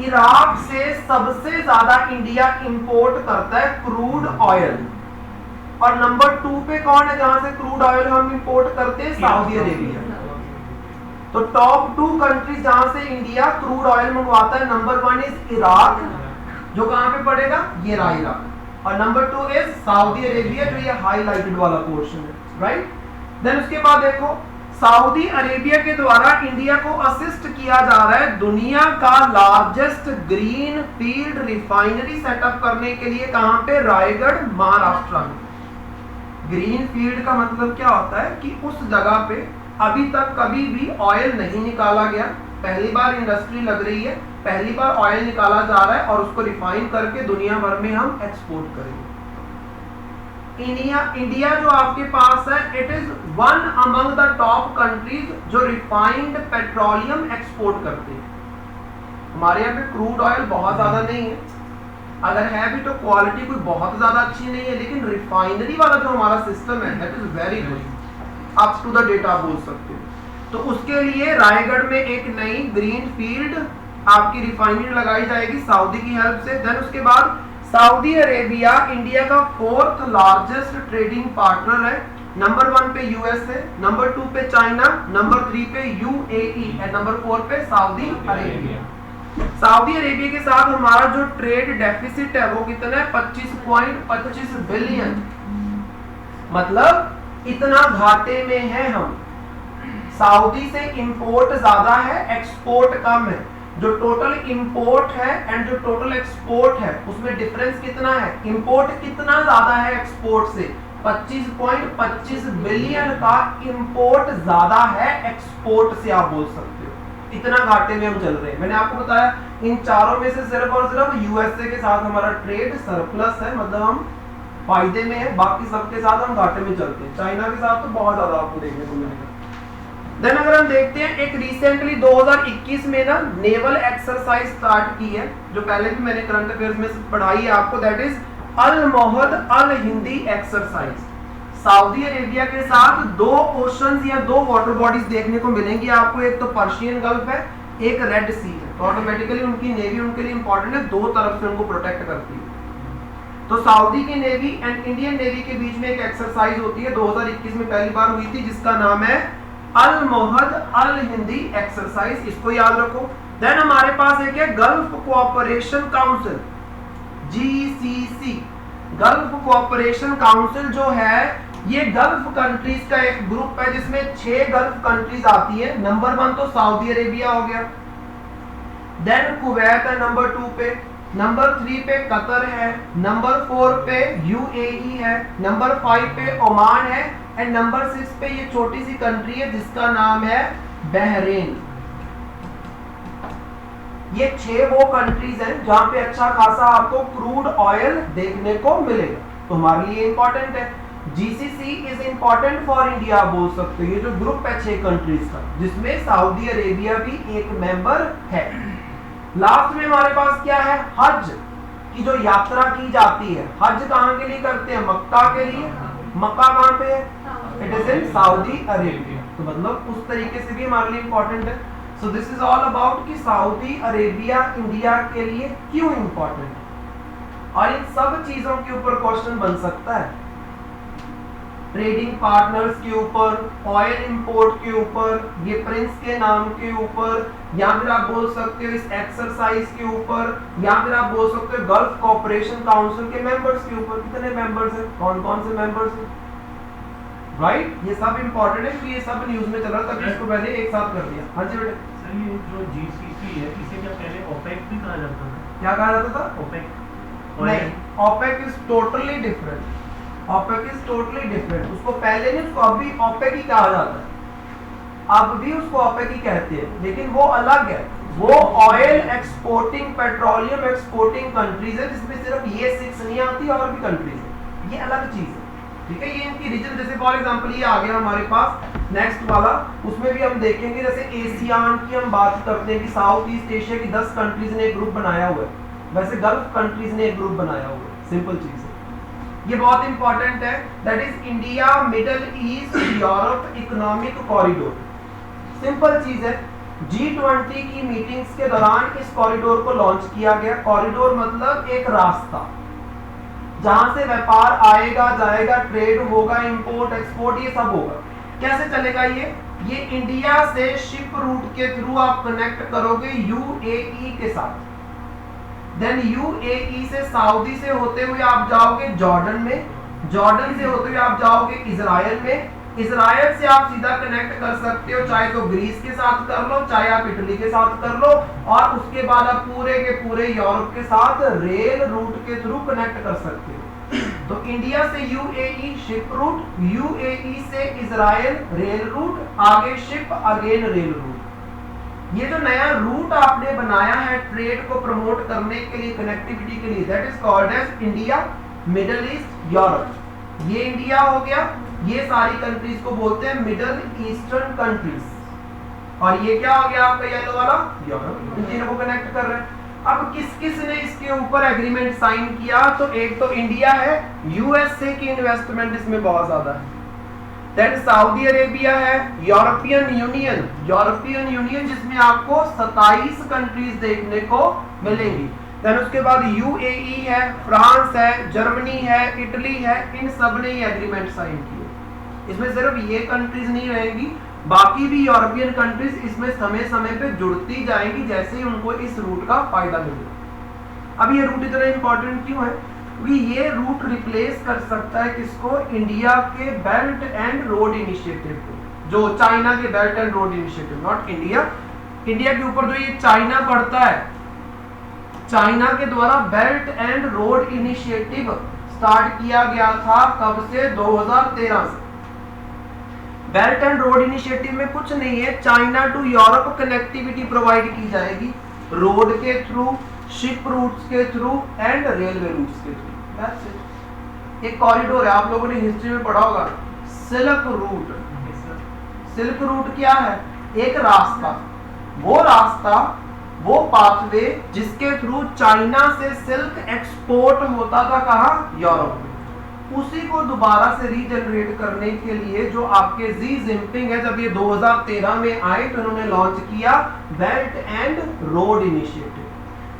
Iraq से सबसे ज्यादा इंडिया इंपोर्ट करता है क्रूड ऑयल, और नंबर 2 पे कौन है जहां से क्रूड ऑयल हम इंपोर्ट करते हैं? Saudi Arabia. तो टॉप 2 कंट्रीज जहां से इंडिया क्रूड ऑयल मंगवाता है, नंबर 1 इज इराक, जो कहां पे पड़ेगा? ये रहा इराक, और नंबर 2 इज सऊदी अरेबिया, जो ये हाईलाइटेड वाला पोर्शन है, राइट? देन उसके बाद देखो, सऊदी अरेबिया के द्वारा इंडिया को असिस्ट किया जा रहा है दुनिया का largest green field refinery setup करने के लिए। कहां पे? रायगढ़, महाराष्ट्र में। ग्रीन फील्ड का मतलब क्या होता है कि उस जगह पे अभी तक कभी भी ऑयल नहीं निकाला गया, पहली बार इंडस्ट्री लग रही है, पहली बार ऑयल निकाला जा रहा है और उसको रिफाइन करके दुनिया भर में हम एक्सपोर्ट करेंगे। इंडिया जो आपके पास है, it is one among the top countries जो रिफाइंड पेट्रोलियम एक्सपोर्ट करते हैं। हमारे यहाँ पे क्रूड ऑयल बहुत ज्यादा नहीं है, अगर है भी तो क्वालिटी कोई बहुत ज्यादा अच्छी नहीं है, लेकिन रिफाइनरी वाला जो हमारा सिस्टम है that is very good, up to the date आप बोल सकते हो। तो उसके लिए रायगढ़ में एक नई ग्रीन फील्ड आपकी रिफाइनरी लगाई जाएगी सऊदी की हेल्प से। देन उसके बाद सऊदी अरेबिया इंडिया का 4th लार्जेस्ट ट्रेडिंग पार्टनर है। नंबर 1 पे यूएस है, नंबर 2 पे चाइना, नंबर 3 पे यूएई एंड नंबर 4 पे सऊदी अरेबिया। सऊदी अरेबिया के साथ हमारा जो ट्रेड डेफिसिट है वो कितना है? 25.25 बिलियन, मतलब इतना घाटे में है हम। सऊदी से इंपोर्ट ज्यादा है, एक्सपोर्ट कम है। जो टोटल इंपोर्ट है एंड जो टोटल एक्सपोर्ट है उसमें डिफरेंस कितना है? इंपोर्ट कितना ज्यादा है एक्सपोर्ट से? 25.25 बिलियन का इंपोर्ट ज्यादा है एक्सपोर्ट से, आप बोल सकते हो। इतना घाटे में हम चल रहे हैं। मैंने आपको बताया इन चारों में से सिर्फ और सिर्फ यूएसए के साथ हमारा ट्रेड सरप्लस है, मतलब हम फायदे में है, बाकी सबके साथ हम घाटे में चलते हैं। चाइना के साथ तो बहुत ज्यादा आपको देखने को मिलेगा। देन अगर हम देखते हैं एक रिसेंटली 2021 में ना नेवल एक्सरसाइज स्टार्ट की है, जो पहले भी मैंने करंट अफेयर्स में पढ़ाई है आपको, that is Al Mohed Al Hindi exercise. Saudi Arabia के साथ 2 ओशंस या 2 वाटर बॉडीज देखने को मिलेंगी आपको। एक तो पर्शियन गल्फ है, एक रेड सी है। तो ऑटोमेटिकली उनकी नेवी उनके लिए इंपॉर्टेंट है, 2 तरफ से उनको प्रोटेक्ट करती है। तो सऊदी की नेवी एंड इंडियन नेवी के बीच में एक एक्सरसाइज होती है, 2021 में पहली बार हुई थी, जिसका नाम है अल मोहद अल हिंदी एक्सरसाइज। इसको याद रखो। देन हमारे पास एक है gulf cooperation council, GCC. Gulf cooperation council जो है ये गल्फ कंट्रीज का एक ग्रुप है जिसमें 6 गल्फ कंट्रीज आती है। नंबर 1 तो सऊदी अरेबिया हो गया, देन कुवैत है नंबर 2 पे, नंबर 3 पे कतर है, नंबर 4 पे यूएई है, नंबर 5 पे ओमान है एंड नंबर 6 पे ये छोटी सी कंट्री है जिसका नाम है बहरीन। ये 6 वो कंट्रीज हैं जहां पे अच्छा खासा आपको क्रूड ऑयल देखने को मिलेगा, तो हमारे लिए इंपॉर्टेंट है। GCC is important for India, बोल सकते हो। ये जो ग्रुप है 6 कंट्रीज का, जिसमें सऊदी अरेबिया भी एक मेंबर है। लास्ट में हमारे पास क्या है? हज की जो यात्रा की जाती है। हज कहां के लिए करते हैं? मक्का के लिए। मक्का कहां पे है? It is in Saudi Arabia. तो मतलब उस तरीके से भी हमारे लिए इंपॉर्टेंट है। So this is all about कि सऊदी अरेबिया इंडिया के लिए क्यों इंपॉर्टेंट है, और इन सब चीजों के ऊपर क्वेश्चन बन सकता है। ट्रेडिंग पार्टनर्स के ऊपर, ऑयल इंपोर्ट के ऊपर, ये प्रिंस के नाम के ऊपर, या फिर आप बोल सकते हो इस एक्सरसाइज के ऊपर, या फिर आप बोल सकते हो गल्फ कोऑपरेशन काउंसिल के मेंबर्स के ऊपर। कितने मेंबर्स हैं, कौन कौन से मेंबर्स हैं, राइट? ये सब इंपॉर्टेंट है क्योंकि ये सब न्यूज में चल रहा था, तभी इसको मैंने एक साथ कर दिया। हाँ जी बेटे। सर ये जो जीसीसी है इसे क्या पहले ओपेक भी कहा जाता था? क्या कहा जाता था? ओपेक नहीं, OPEC is totally different. OPEC is totally different. उसको पहले नहीं, उसको अभी ओपेक ही कहा जाता है। अब भी उसको ओपेक ही कहते हैं, लेकिन वो अलग है। वो oil exporting, petroleum exporting countries है, जिसमें सिर्फ ये 6 नहीं आती और भी कंट्रीज है। ये अलग चीज है, ठीक है। ये इनकी रीजन, जैसे फॉर एग्जांपल ये आ गया हमारे पास नेक्स्ट वाला, उसमें भी हम देखेंगे। जैसे एशियान की हम बात करते हैं कि साउथ ईस्ट एशिया की 10 कंट्रीज ने एक ग्रुप बनाया हुआ है, वैसे गल्फ कंट्रीज ने एक ग्रुप बनाया हुआ है। सिंपल चीज है, ये बहुत इंपॉर्टेंट है। That is India Middle East Europe economic corridor. Simple चीज है। G20 की मीटिंग्स के दौरान इस कॉरिडोर को लॉन्च किया गया। कॉरिडोर मतलब एक रास्ता जहां से व्यापार आएगा जाएगा, ट्रेड होगा, इंपोर्ट एक्सपोर्ट, ये सब होगा। कैसे चलेगा ये इंडिया से शिप रूट के थ्रू आप कनेक्ट करोगे यूएई के साथ। देन यूएई से सऊदी से होते हुए आप जाओगे जॉर्डन में, जॉर्डन से होते हुए आप जाओगे इजराइल में, इजराइल से आप सीधा कनेक्ट कर सकते हो, चाहे तो ग्रीस के साथ कर लो, चाहे आप इटली के साथ कर लो, और उसके बाद आप पूरे के पूरे यूरोप के साथ रेल रूट के थ्रू कनेक्ट कर सकते हो। तो इंडिया से यूएई शिप रूट, यूएई से इजराइल रेल रूट, आगे शिप अगेन रेल रूट। ये जो नया रूट आपने बनाया है ट्रेड को प्रमोट करने के लिए, कनेक्टिविटी के लिए, that is called as India Middle East Europe. ये इंडिया हो गया, ये सारी कंट्रीज को बोलते हैं मिडल ईस्टर्न कंट्रीज, और ये क्या हो गया आपका येलो वाला? यूरोप। इन तीनों को कनेक्ट कर रहे हैं। अब किस किस ने इसके ऊपर एग्रीमेंट साइन किया? तो एक तो इंडिया है, यूएसए की इन्वेस्टमेंट इसमें बहुत ज्यादा है। देन सऊदी अरेबिया है, यूरोपियन यूनियन जिसमें आपको 27 कंट्रीज देखने को मिलेंगी। देन उसके बाद यूएई है, फ्रांस है, जर्मनी है, इटली है, इन सब ने ये एग्रीमेंट साइन किए। इसमें सिर्फ ये कंट्रीज नहीं रहेंगी, बाकी भी यूरोपियन कंट्रीज इसमें समय समय पे जुड़ती जाएंगी जैसे ही उनको इस रूट का फायदा मिलेगा। अब ये रूट इतना इंपॉर्टेंट क्यों है? क्योंकि ये रूट रिप्लेस कर सकता है किसको? इंडिया के बेल्ट एंड रोड इनिशिएटिव को, जो चाइना के belt and Road initiative, not India. India के ऊपर जो ये चाइना पड़ता है, चाइना के द्वारा belt and Road initiative start किया गया था कब से? 2013 से। बेल्ट एंड रोड इनिशिएटिव में कुछ नहीं है, China to Europe connectivity provide की जाएगी रोड के थ्रू, शिप रूट्स के थ्रू एंड रेलवे रूट्स के थ्रू। That's it. एक कॉरिडोर है, आप लोगों ने हिस्ट्री में पढ़ा होगा, सिल्क रूट। सिल्क रूट क्या है? एक रास्ता, वो पाथवे जिसके थ्रू चाइना से सिल्क एक्सपोर्ट होता था कहाँ? यूरोप में। उसी को दोबारा से रीजनरेट करने के लिए जो आपके जी जिनपिंग है, जब ये 2013 में आए तो इन्होंने लॉन्च किया बेल्ट एंड रोड इनिशिएटिव,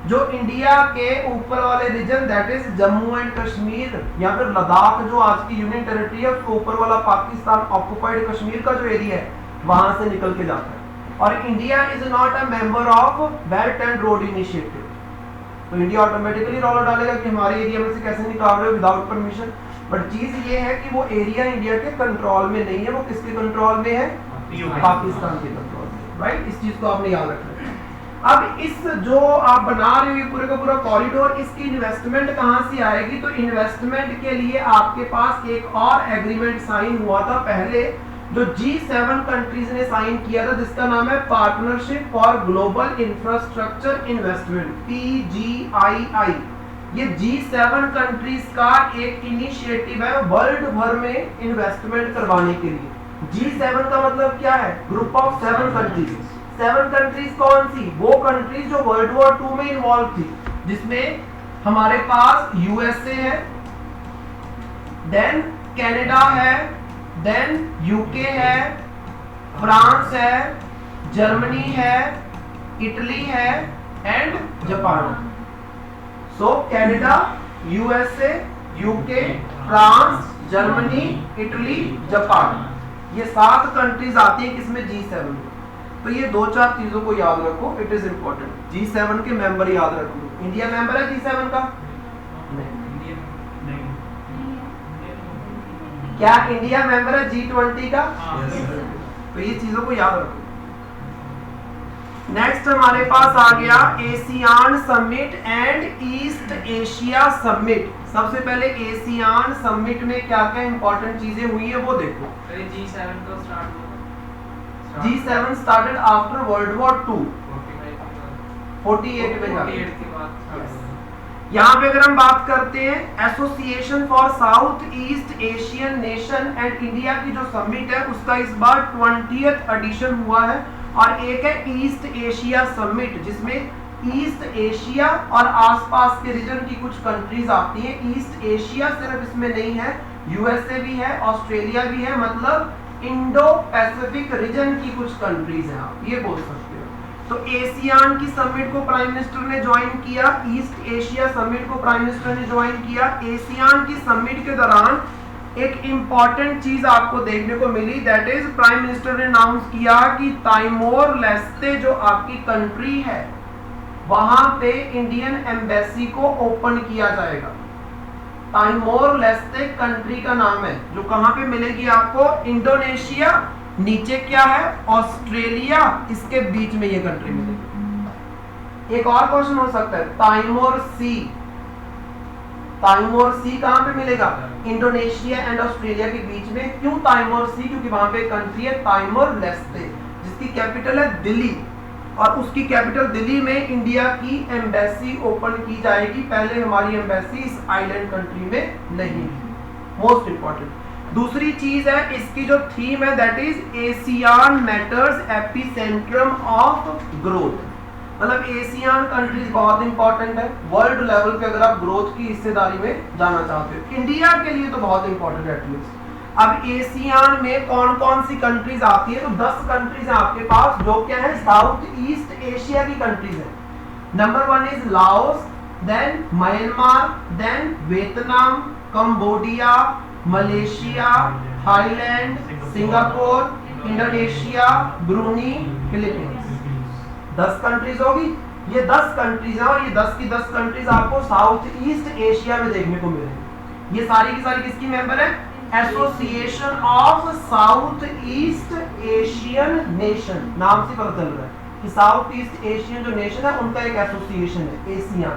जो इंडिया के ऊपर वाले region that is Jammu and Kashmir या फिर लद्दाख जो आज की यूनियन टेरिटरी है, उसके ऊपर वाला पाकिस्तान ऑक्युपाइड कश्मीर का जो एरिया है वहां से निकल के जाता है। और India is not a member of belt and Road initiative, तो इंडिया ऑटोमेटिकली रोल डालेगा कि हमारे एरिया में से कैसे निकाल रहे हो विदाउट परमिशन। बट चीज ये है कि वो एरिया इंडिया के कंट्रोल में नहीं है, वो किसके कंट्रोल में है? पाकिस्तान के कंट्रोल में, राइट? इस चीज को आपने याद रखना है। अब इस जो आप बना रहे हो ये पूरे का पूरा कॉरिडोर, इसकी इन्वेस्टमेंट कहां से आएगी? तो इन्वेस्टमेंट के लिए आपके पास एक और एग्रीमेंट साइन हुआ था पहले, जो G7 कंट्रीज ने साइन किया था, जिसका नाम है partnership for global infrastructure investment, PGII। ये G7 कंट्रीज का एक इनिशिएटिव है वर्ल्ड भर में इन्वेस्टमेंट करवाने के लिए। G7 का मतलब क्या है? Group of 7 countries. 7 कंट्रीज कौन सी? वो कंट्रीज जो वर्ल्ड वॉर 2 में इन्वॉल्व थी, जिसमें हमारे पास USA है, देन कनाडा है, देन UK है, फ्रांस है, जर्मनी है, इटली है and Japan. So Canada, USA, UK, France, Germany, Italy, Japan, ये 7 कंट्रीज आती हैं किसमें? G7 में। तो ये 2-4 चीजों को याद रखो, इट इज इंपॉर्टेंट। G7 के मेंबर याद रखो। इंडिया मेंबर है G7 का? नहीं। क्या इंडिया मेंबर है G20 का? Yes, sir. तो ये चीजों को याद रखो। नेक्स्ट हमारे पास आ गया ASEAN summit and East Asia summit. सबसे पहले एशियान समिट में क्या क्या इंपॉर्टेंट चीजें हुई है वो देखो। G7 तो स्टार्ट हुआ। G7 started after World War II, 48 में जाके। 48 के बाद start हुआ। यहाँ पे अगर हम बात करते हैं association for south east Asian nation and India की जो समिट है उसका इस बार 20th एडिशन हुआ है। और एक है ईस्ट एशिया समिट, जिसमें ईस्ट एशिया और आसपास के रीजन की कुछ कंट्रीज आती हैं। ईस्ट एशिया सिर्फ इसमें नहीं है, यूएसए भी है, ऑस्ट्रेलिया भी है, मतलब इंडो पैसिफिक रीजन की कुछ कंट्रीज हैं, आप ये बोल सकते हो। तो एशियान की समिट को प्राइम मिनिस्टर ने ज्वाइन किया, ईस्ट एशिया समिट को प्राइम मिनिस्टर ने ज्वाइन किया। एशियान की समिट के दौरान एक इंपॉर्टेंट चीज आपको देखने को मिली, दैट इज प्राइम मिनिस्टर ने अनाउंस किया कि ताइमोर लेस्ते जो आपकी कंट्री है वहां पे इंडियन एम्बेसी को ओपन किया जाएगा। ताइमोर लेस्ते कंट्री का नाम है, जो कहां पे मिलेगी आपको? इंडोनेशिया, नीचे क्या है? ऑस्ट्रेलिया, इसके बीच में ये कंट्री मिलेगी। एक और क्वेश्चन हो सकता है, ताइमोर सी, ताइमोर सी कहां पे मिलेगा? इंडोनेशिया एंड ऑस्ट्रेलिया के बीच में। क्यों ताइमोर सी? क्योंकि वहां पे कंट्री है ताइमोर लेस्ते, जिसकी कैपिटल है दिल्ली, और उसकी कैपिटल दिल्ली में इंडिया की एम्बेसी ओपन की जाएगी। पहले हमारी एम्बेसी इस आइलैंड कंट्री में नहीं थी। मोस्ट इंपॉर्टेंट दूसरी चीज है, इसकी जो थीम है that is ASEAN matters epicentrum of growth. मतलब एशियान कंट्रीज बहुत इंपॉर्टेंट है वर्ल्ड लेवल पे, अगर आप ग्रोथ की हिस्सेदारी में जाना चाहते हो। इंडिया के लिए तो बहुत इंपॉर्टेंट है एटलीस्ट। अब एशियान में कौन कौन सी कंट्रीज आती है? तो 10 कंट्रीज है आपके पास, जो क्या है साउथ ईस्ट एशिया की कंट्रीज है। Number 1 is Laos, then Myanmar, then Vietnam, Cambodia, Malaysia, Thailand, Singapore, Indonesia, Brunei, Philippines. 10 countries होगी। ये 10 कंट्रीज हैं और ये 10 की 10 कंट्रीज आपको साउथ ईस्ट एशिया में देखने को मिलेंगी। ये सारी की सारी किसकी मेंबर है? Association of south east Asian nation, नाम से पता चल रहा है कि साउथ ईस्ट एशियन जो नेशन है उनका एक एसोसिएशन है एशियान।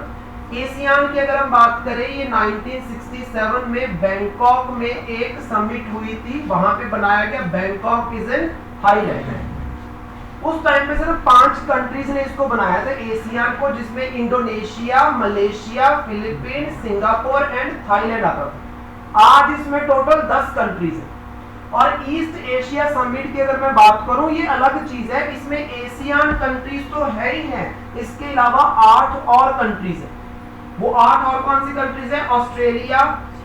एशियान की अगर हम बात करें, ये 1967 में बैंकॉक में एक समिट हुई थी, वहां पे बनाया गया। Bangkok is in Thailand. उस टाइम पे सिर्फ 5 कंट्रीज ने इसको बनाया था एशियान को, जिसमें Indonesia, Malaysia, Philippines, Singapore and Thailand आता था। आज इसमें टोटल 10 कंट्रीज है। और ईस्ट एशिया समिट की अगर मैं बात करूं, ये अलग चीज है, इसमें एशियान कंट्रीज तो है ही है, इसके अलावा 8 और कंट्रीज है। वो 8 और कौन सी कंट्रीज है? Australia,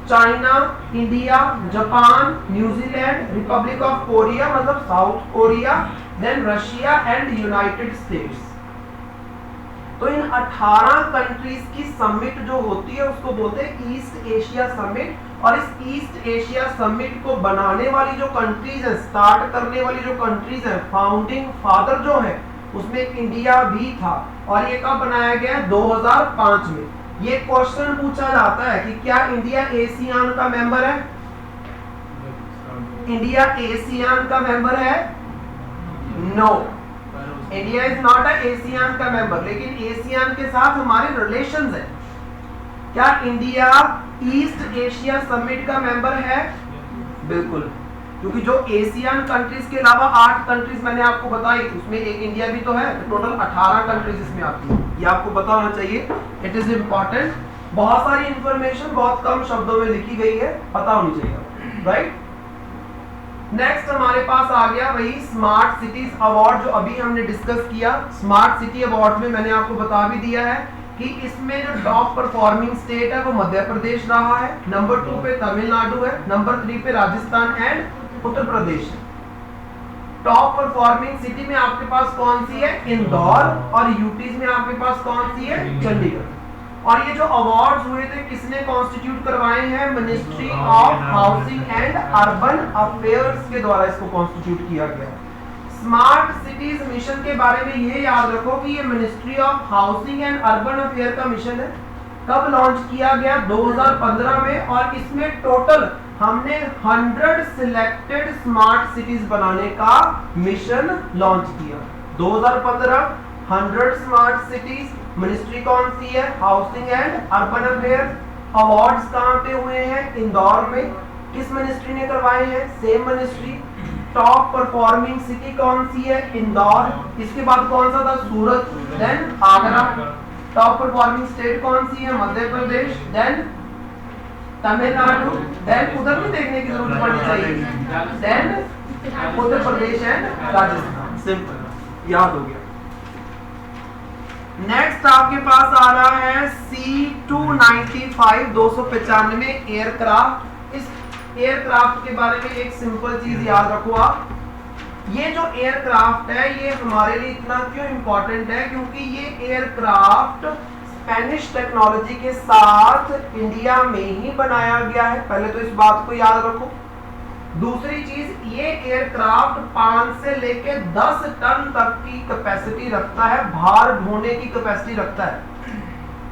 China, India, Japan, New Zealand, republic of Korea मतलब south Korea, then Russia and United States. तो इन 18 कंट्रीज की समिट जो होती है उसको बोलते हैं ईस्ट एशिया समिट। और इस ईस्ट एशिया समिट को बनाने वाली जो कंट्रीज है, स्टार्ट करने वाली जो कंट्रीज है, फाउंडिंग फादर जो है उसमें इंडिया भी था। और ये कब बनाया गया? 2005 में। ये क्वेश्चन पूछा जाता है कि क्या इंडिया एशियान का मेंबर है? इंडिया एशियान का मेंबर है? No, India is not a ASEAN का मेंबर, लेकिन एशियान के साथ हमारे रिलेशंस है। क्या इंडिया ईस्ट एशिया समिट का मेंबर है? बिल्कुल, क्योंकि जो एशियन कंट्रीज के अलावा 8 कंट्रीज मैंने आपको बताई, उसमें एक इंडिया भी तो है, तो टोटल 18 कंट्रीज इसमें आती है। ये आपको पता होना चाहिए, इट इज इम्पोर्टेंट। बहुत सारी इंफॉर्मेशन बहुत कम शब्दों में लिखी गई है, पता होनी चाहिए, राइट। नेक्स्ट हमारे पास आ गया वही स्मार्ट सिटीज अवार्ड, जो अभी हमने डिस्कस किया। स्मार्ट सिटी अवार्ड में मैंने आपको बता भी दिया है कि इसमें जो टॉप परफॉर्मिंग स्टेट है वो मध्य प्रदेश रहा है, नंबर 2 पे तमिलनाडु है, नंबर 3 पे राजस्थान एंड उत्तर प्रदेश है। टॉप परफॉर्मिंग सिटी में आपके पास कौन सी है? इंदौर। और यूटीज में आपके पास कौन सी है? चंडीगढ़। और ये जो अवार्ड्स हुए थे किसने कॉन्स्टिट्यूट करवाए हैं? Ministry of housing and urban affairs के द्वारा इसको कॉन्स्टिट्यूट किया गया। स्मार्ट सिटीज मिशन के बारे में ये याद रखो कि ये ministry of housing and urban affair का मिशन है। कब लॉन्च किया गया? 2015 में। और इसमें टोटल हमने 100 सिलेक्टेड स्मार्ट सिटीज बनाने का मिशन लॉन्च किया। 2015 100 स्मार्ट सिटीज। मिनिस्ट्री कौन सी है? Housing and urban affair. Awards कहाँ पे हुए हैं? इंदौर में। किस मिनिस्ट्री ने करवाए हैं? Same ministry. Top performing city कौन सी है? इंदौर। इसके बाद कौन सा था? Surat, then Agra. Top performing state कौन सी है? मध्य प्रदेश, देन तमिलनाडु, देन उधर भी देखने की जरूरत पड़नी चाहिए, then Uttar Pradesh and Rajasthan. Simple, याद हो गया। नेक्स्ट आपके पास आ रहा है C295 295 एयरक्राफ्ट। इस एयरक्राफ्ट के बारे में एक सिंपल चीज याद रखो आप, ये जो एयरक्राफ्ट है ये हमारे लिए इतना क्यों इंपॉर्टेंट है? क्योंकि ये एयरक्राफ्ट स्पेनिश टेक्नोलॉजी के साथ इंडिया में ही बनाया गया है, पहले तो इस बात को याद रखो। दूसरी चीज, ये एयरक्राफ्ट 5 से लेके 10 टन तक की कैपेसिटी रखता है, भार ढोने की कैपेसिटी रखता है।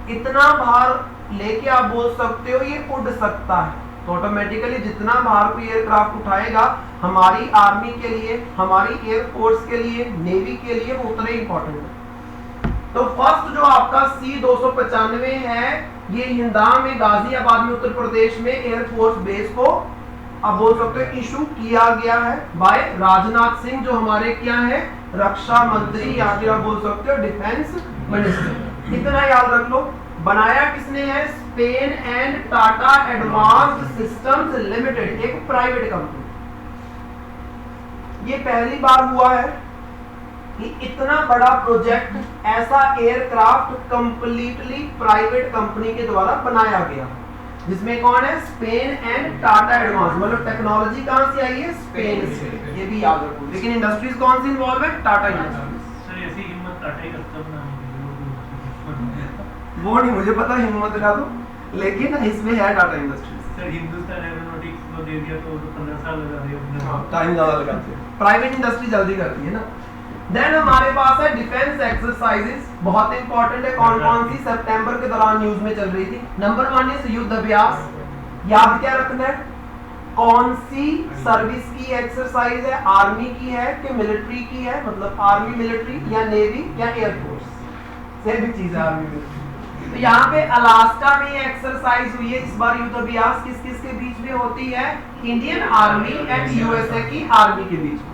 इतना भार लेके आप बोल सकते हो ये उड़ सकता है। तो ऑटोमेटिकली जितना भार कोई एयरक्राफ्ट उठाएगा हमारी आर्मी के लिए, हमारी एयरफोर्स के लिए, नेवी के लिए वो उतना ही इंपॉर्टेंट है। तो फर्स्ट जो आपका C295 है ये हिंदान में गाजियाबाद में उत्तर प्रदेश में एयरफोर्स बेस को आप बोल सकते हो इशू किया गया है बाय राजनाथ सिंह, जो हमारे क्या है रक्षा मंत्री, या फिर आप बोल सकते हो डिफेंस मिनिस्टर। इतना याद रख लो। बनाया किसने है? Spain and Tata advanced systems limited, एक प्राइवेट कंपनी। ये पहली बार हुआ है कि इतना बड़ा प्रोजेक्ट, ऐसा एयरक्राफ्ट कंप्लीटली प्राइवेट कंपनी के द्वारा बनाया गया। जिसमें कौन है, स्पेन एंड टाटा एडवांस, मतलब टेक्नोलॉजी कहां से आई है, स्पेन से, ये भी याद रखो। लेकिन इंडस्ट्रीज कौन सी इन्वॉल्व है, टाटा इंडस्ट्रीज। सर ऐसी हिम्मत टाटा ही करता बनाने की, वो नहीं मुझे पता, हिम्मत दिला दो, लेकिन इसमें है Tata industries. Sir Hindustan aeronautics को दे दिया तो 15 साल लगा दिया अपने, टाइम ज्यादा लगाते हैं, प्राइवेट इंडस्ट्री जल्दी करती है ना। देन हमारे पास है डिफेंस एक्सरसाइजेस, बहुत इंपॉर्टेंट है। कौन कौन सी सितंबर के दौरान न्यूज में चल रही थी। नंबर 1 इज युद्ध अभ्यास, याद क्या रखना है, कौन सी सर्विस की एक्सरसाइज है, आर्मी की है कि मिलिट्री की है, मतलब आर्मी मिलिट्री या नेवी या एयरफोर्स, सेम चीज है आर्मी मिलिट्री। तो यहाँ पे अलास्का में एक्सरसाइज हुई है इस बार युद्ध अभ्यास, किस किस के बीच में होती है, इंडियन आर्मी एंड यूएसए की आर्मी के बीच में।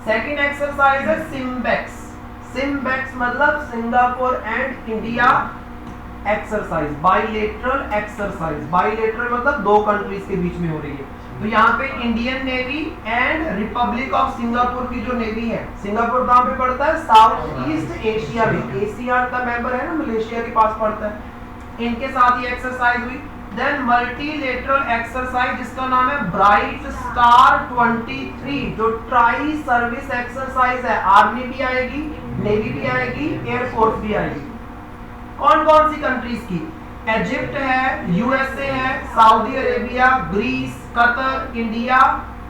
सेकेंड एक्सरसाइज है सिम्बेक्स, सिम्बेक्स मतलब Singapore and India exercise, bilateral exercise, bilateral मतलब दो कंट्रीज के बीच में हो रही है। तो यहाँ पे Indian navy and Republic of Singapore की जो नेवी है, सिंगापुर कहाँ पे पड़ता है, साउथ ईस्ट एशिया में, एशिया का मेंबर है ना, मलेशिया के पास पड़ता है, इनके साथ ये एक्सरसाइज हुई। देन मल्टीलेटरल एक्सरसाइज जिसका नाम है ब्राइट स्टार 23, जो ट्राई सर्विस एक्सरसाइज है, आर्मी भी आएगी, नेवी भी आएगी, एयरफोर्स भी आएगी। कौन कौन सी कंट्रीज की, इजिप्ट है, यूएसए है, Saudi Arabia, Greece, Qatar, India,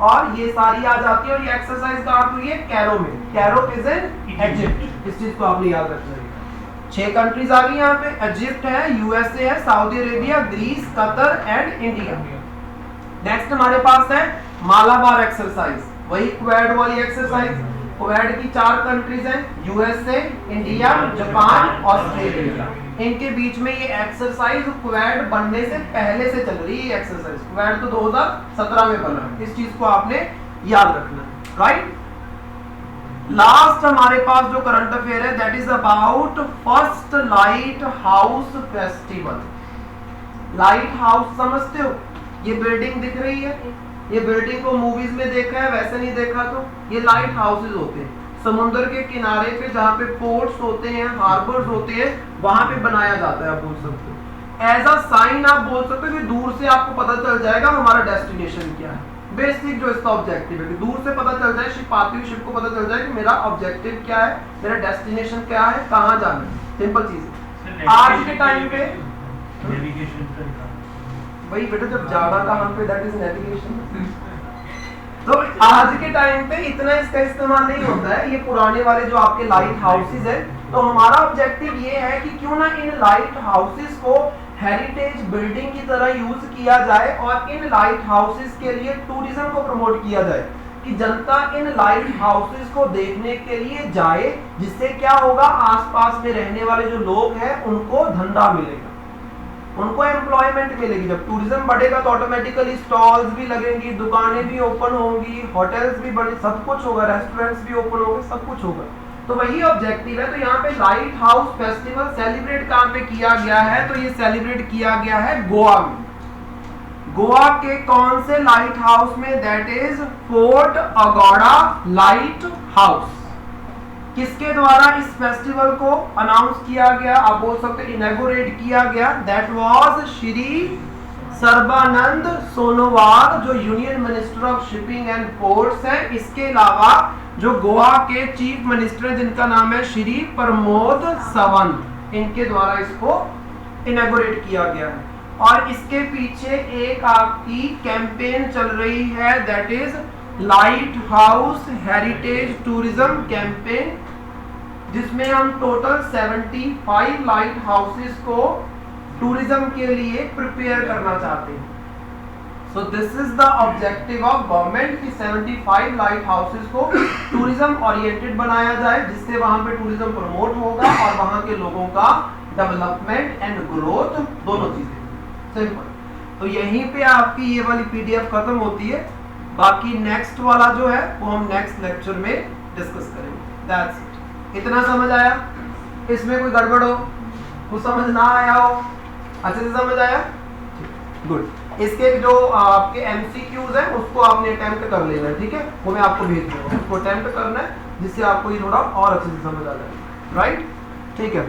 और ये सारी आ जाती है। और ये एक्सरसाइज कहाँ हुई है, कैरो में, कैरो इज इन इजिप्ट, इस चीज को आपने याद रखना है। 6 कंट्रीज आ गई यहाँ पे, इजिप्ट है, यूएसए है, Saudi Arabia, Greece, Qatar and India. Next हमारे पास है मालाबार एक्सरसाइज, वही क्वेड वाली एक्सरसाइज। क्वेड की 4 कंट्रीज हैं, यूएसए, इंडिया, जापान, ऑस्ट्रेलिया, इनके बीच में ये एक्सरसाइज क्वेड बनने से पहले से चल रही है। एक्सरसाइज क्वेड तो 2017 में बना, इस चीज को आपने याद रखना है, राइट। लास्ट हमारे पास जो करंट अफेयर है that is about first light house festival. Light house समझते हो, ये बिल्डिंग दिख रही है, ये बिल्डिंग को मूवीज में देखा है, वैसे नहीं देखा तो ये लाइट हाउसेज होते हैं समुद्र के किनारे पे, जहाँ पे पोर्ट्स होते हैं, हार्बर्स होते हैं, वहां पे बनाया जाता है। आप बोल सकते हो एज अ साइन, आप बोल सकते हो कि दूर से आपको पता चल जाएगा हमारा डेस्टिनेशन क्या है। बेसिक जो इसका ऑब्जेक्टिव है कि दूर से पता चल जाए, शिप आती हुई शिप को पता चल जाए कि मेरा ऑब्जेक्टिव क्या है, मेरा डेस्टिनेशन क्या है, कहाँ जाना है, सिंपल चीज है। आज के टाइम पे नेविगेशन का, वही बेटा जब जाना कहाँ पे, दैट इज नेविगेशन। तो आज के टाइम पे इतना इसका इस्तेमाल नहीं होता है, ये पुराने वाले जो आपके लाइट हाउसेज है। तो हमारा ऑब्जेक्टिव ये है कि क्यों ना इन लाइट हाउसेज को हेरिटेज बिल्डिंग की तरह यूज किया जाए और इन लाइट हाउसेज के लिए टूरिज्म को प्रमोट किया जाए, कि जनता इन लाइट हाउसेज को देखने के लिए जाए, जिससे क्या होगा, आसपास में रहने वाले जो लोग हैं उनको धंधा मिलेगा, उनको एम्प्लॉयमेंट मिलेगी। जब टूरिज्म बढ़ेगा तो ऑटोमेटिकली स्टॉल्स भी लगेंगी, दुकानें भी ओपन होंगी, होटल्स भी बने, सब कुछ होगा, रेस्टोरेंट्स भी ओपन होंगे, सब कुछ होगा। तो वही ऑब्जेक्टिव है। तो यहाँ पे लाइट हाउस फेस्टिवल सेलिब्रेट कहाँ पे किया गया है, तो ये सेलिब्रेट किया गया है गोवा में। गोवा के कौन से लाइट हाउस में, that is fort Aguada light house. किसके द्वारा इस फेस्टिवल को अनाउंस किया गया, आप बोल सकते हैं इनॉग्रेट किया गया, दैट वाज श्री सर्बानंद सोनोवाल, जो union minister of shipping and ports है। इसके अलावा जो गोवा के चीफ मिनिस्टर जिनका नाम है श्री प्रमोद सावंत, इनके द्वारा इसको इनॉग्रेट किया गया है। और इसके पीछे एक आपकी कैंपेन चल रही है, that is light house heritage tourism campaign, जिसमें हम टोटल 75 लाइट हाउसेस को टूरिज्म के लिए प्रिपेयर करना चाहते हैं। So this is the objective of government कि 75 लाइट हाउसेस को टूरिज्म ओरिएंटेड बनाया जाए, जिससे वहां पे टूरिज्म प्रमोट होगा और वहां के लोगों का डेवलपमेंट एंड ग्रोथ, दोनों चीजें। सिंपल। तो यहीं पे आपकी ये वाली पीडीएफ खत्म होती है, बाकी नेक्स्ट वाला जो है वो हम नेक्स्ट लेक्चर में डिस्कस करेंगे। That's it. इतना समझ आया? इसमें कोई गड़बड़ हो, कुछ समझ ना आया हो, अच्छे से समझ आया? गुड। इसके जो आपके एमसीक्यूज हैं उसको आपने अटेम्प्ट कर लेना है, ठीक है? वो मैं आपको भेज दूंगा, उसको अटेम्प्ट करना है जिससे आपको ये थोड़ा और अच्छे से समझ आ जाए, राइट? ठीक है।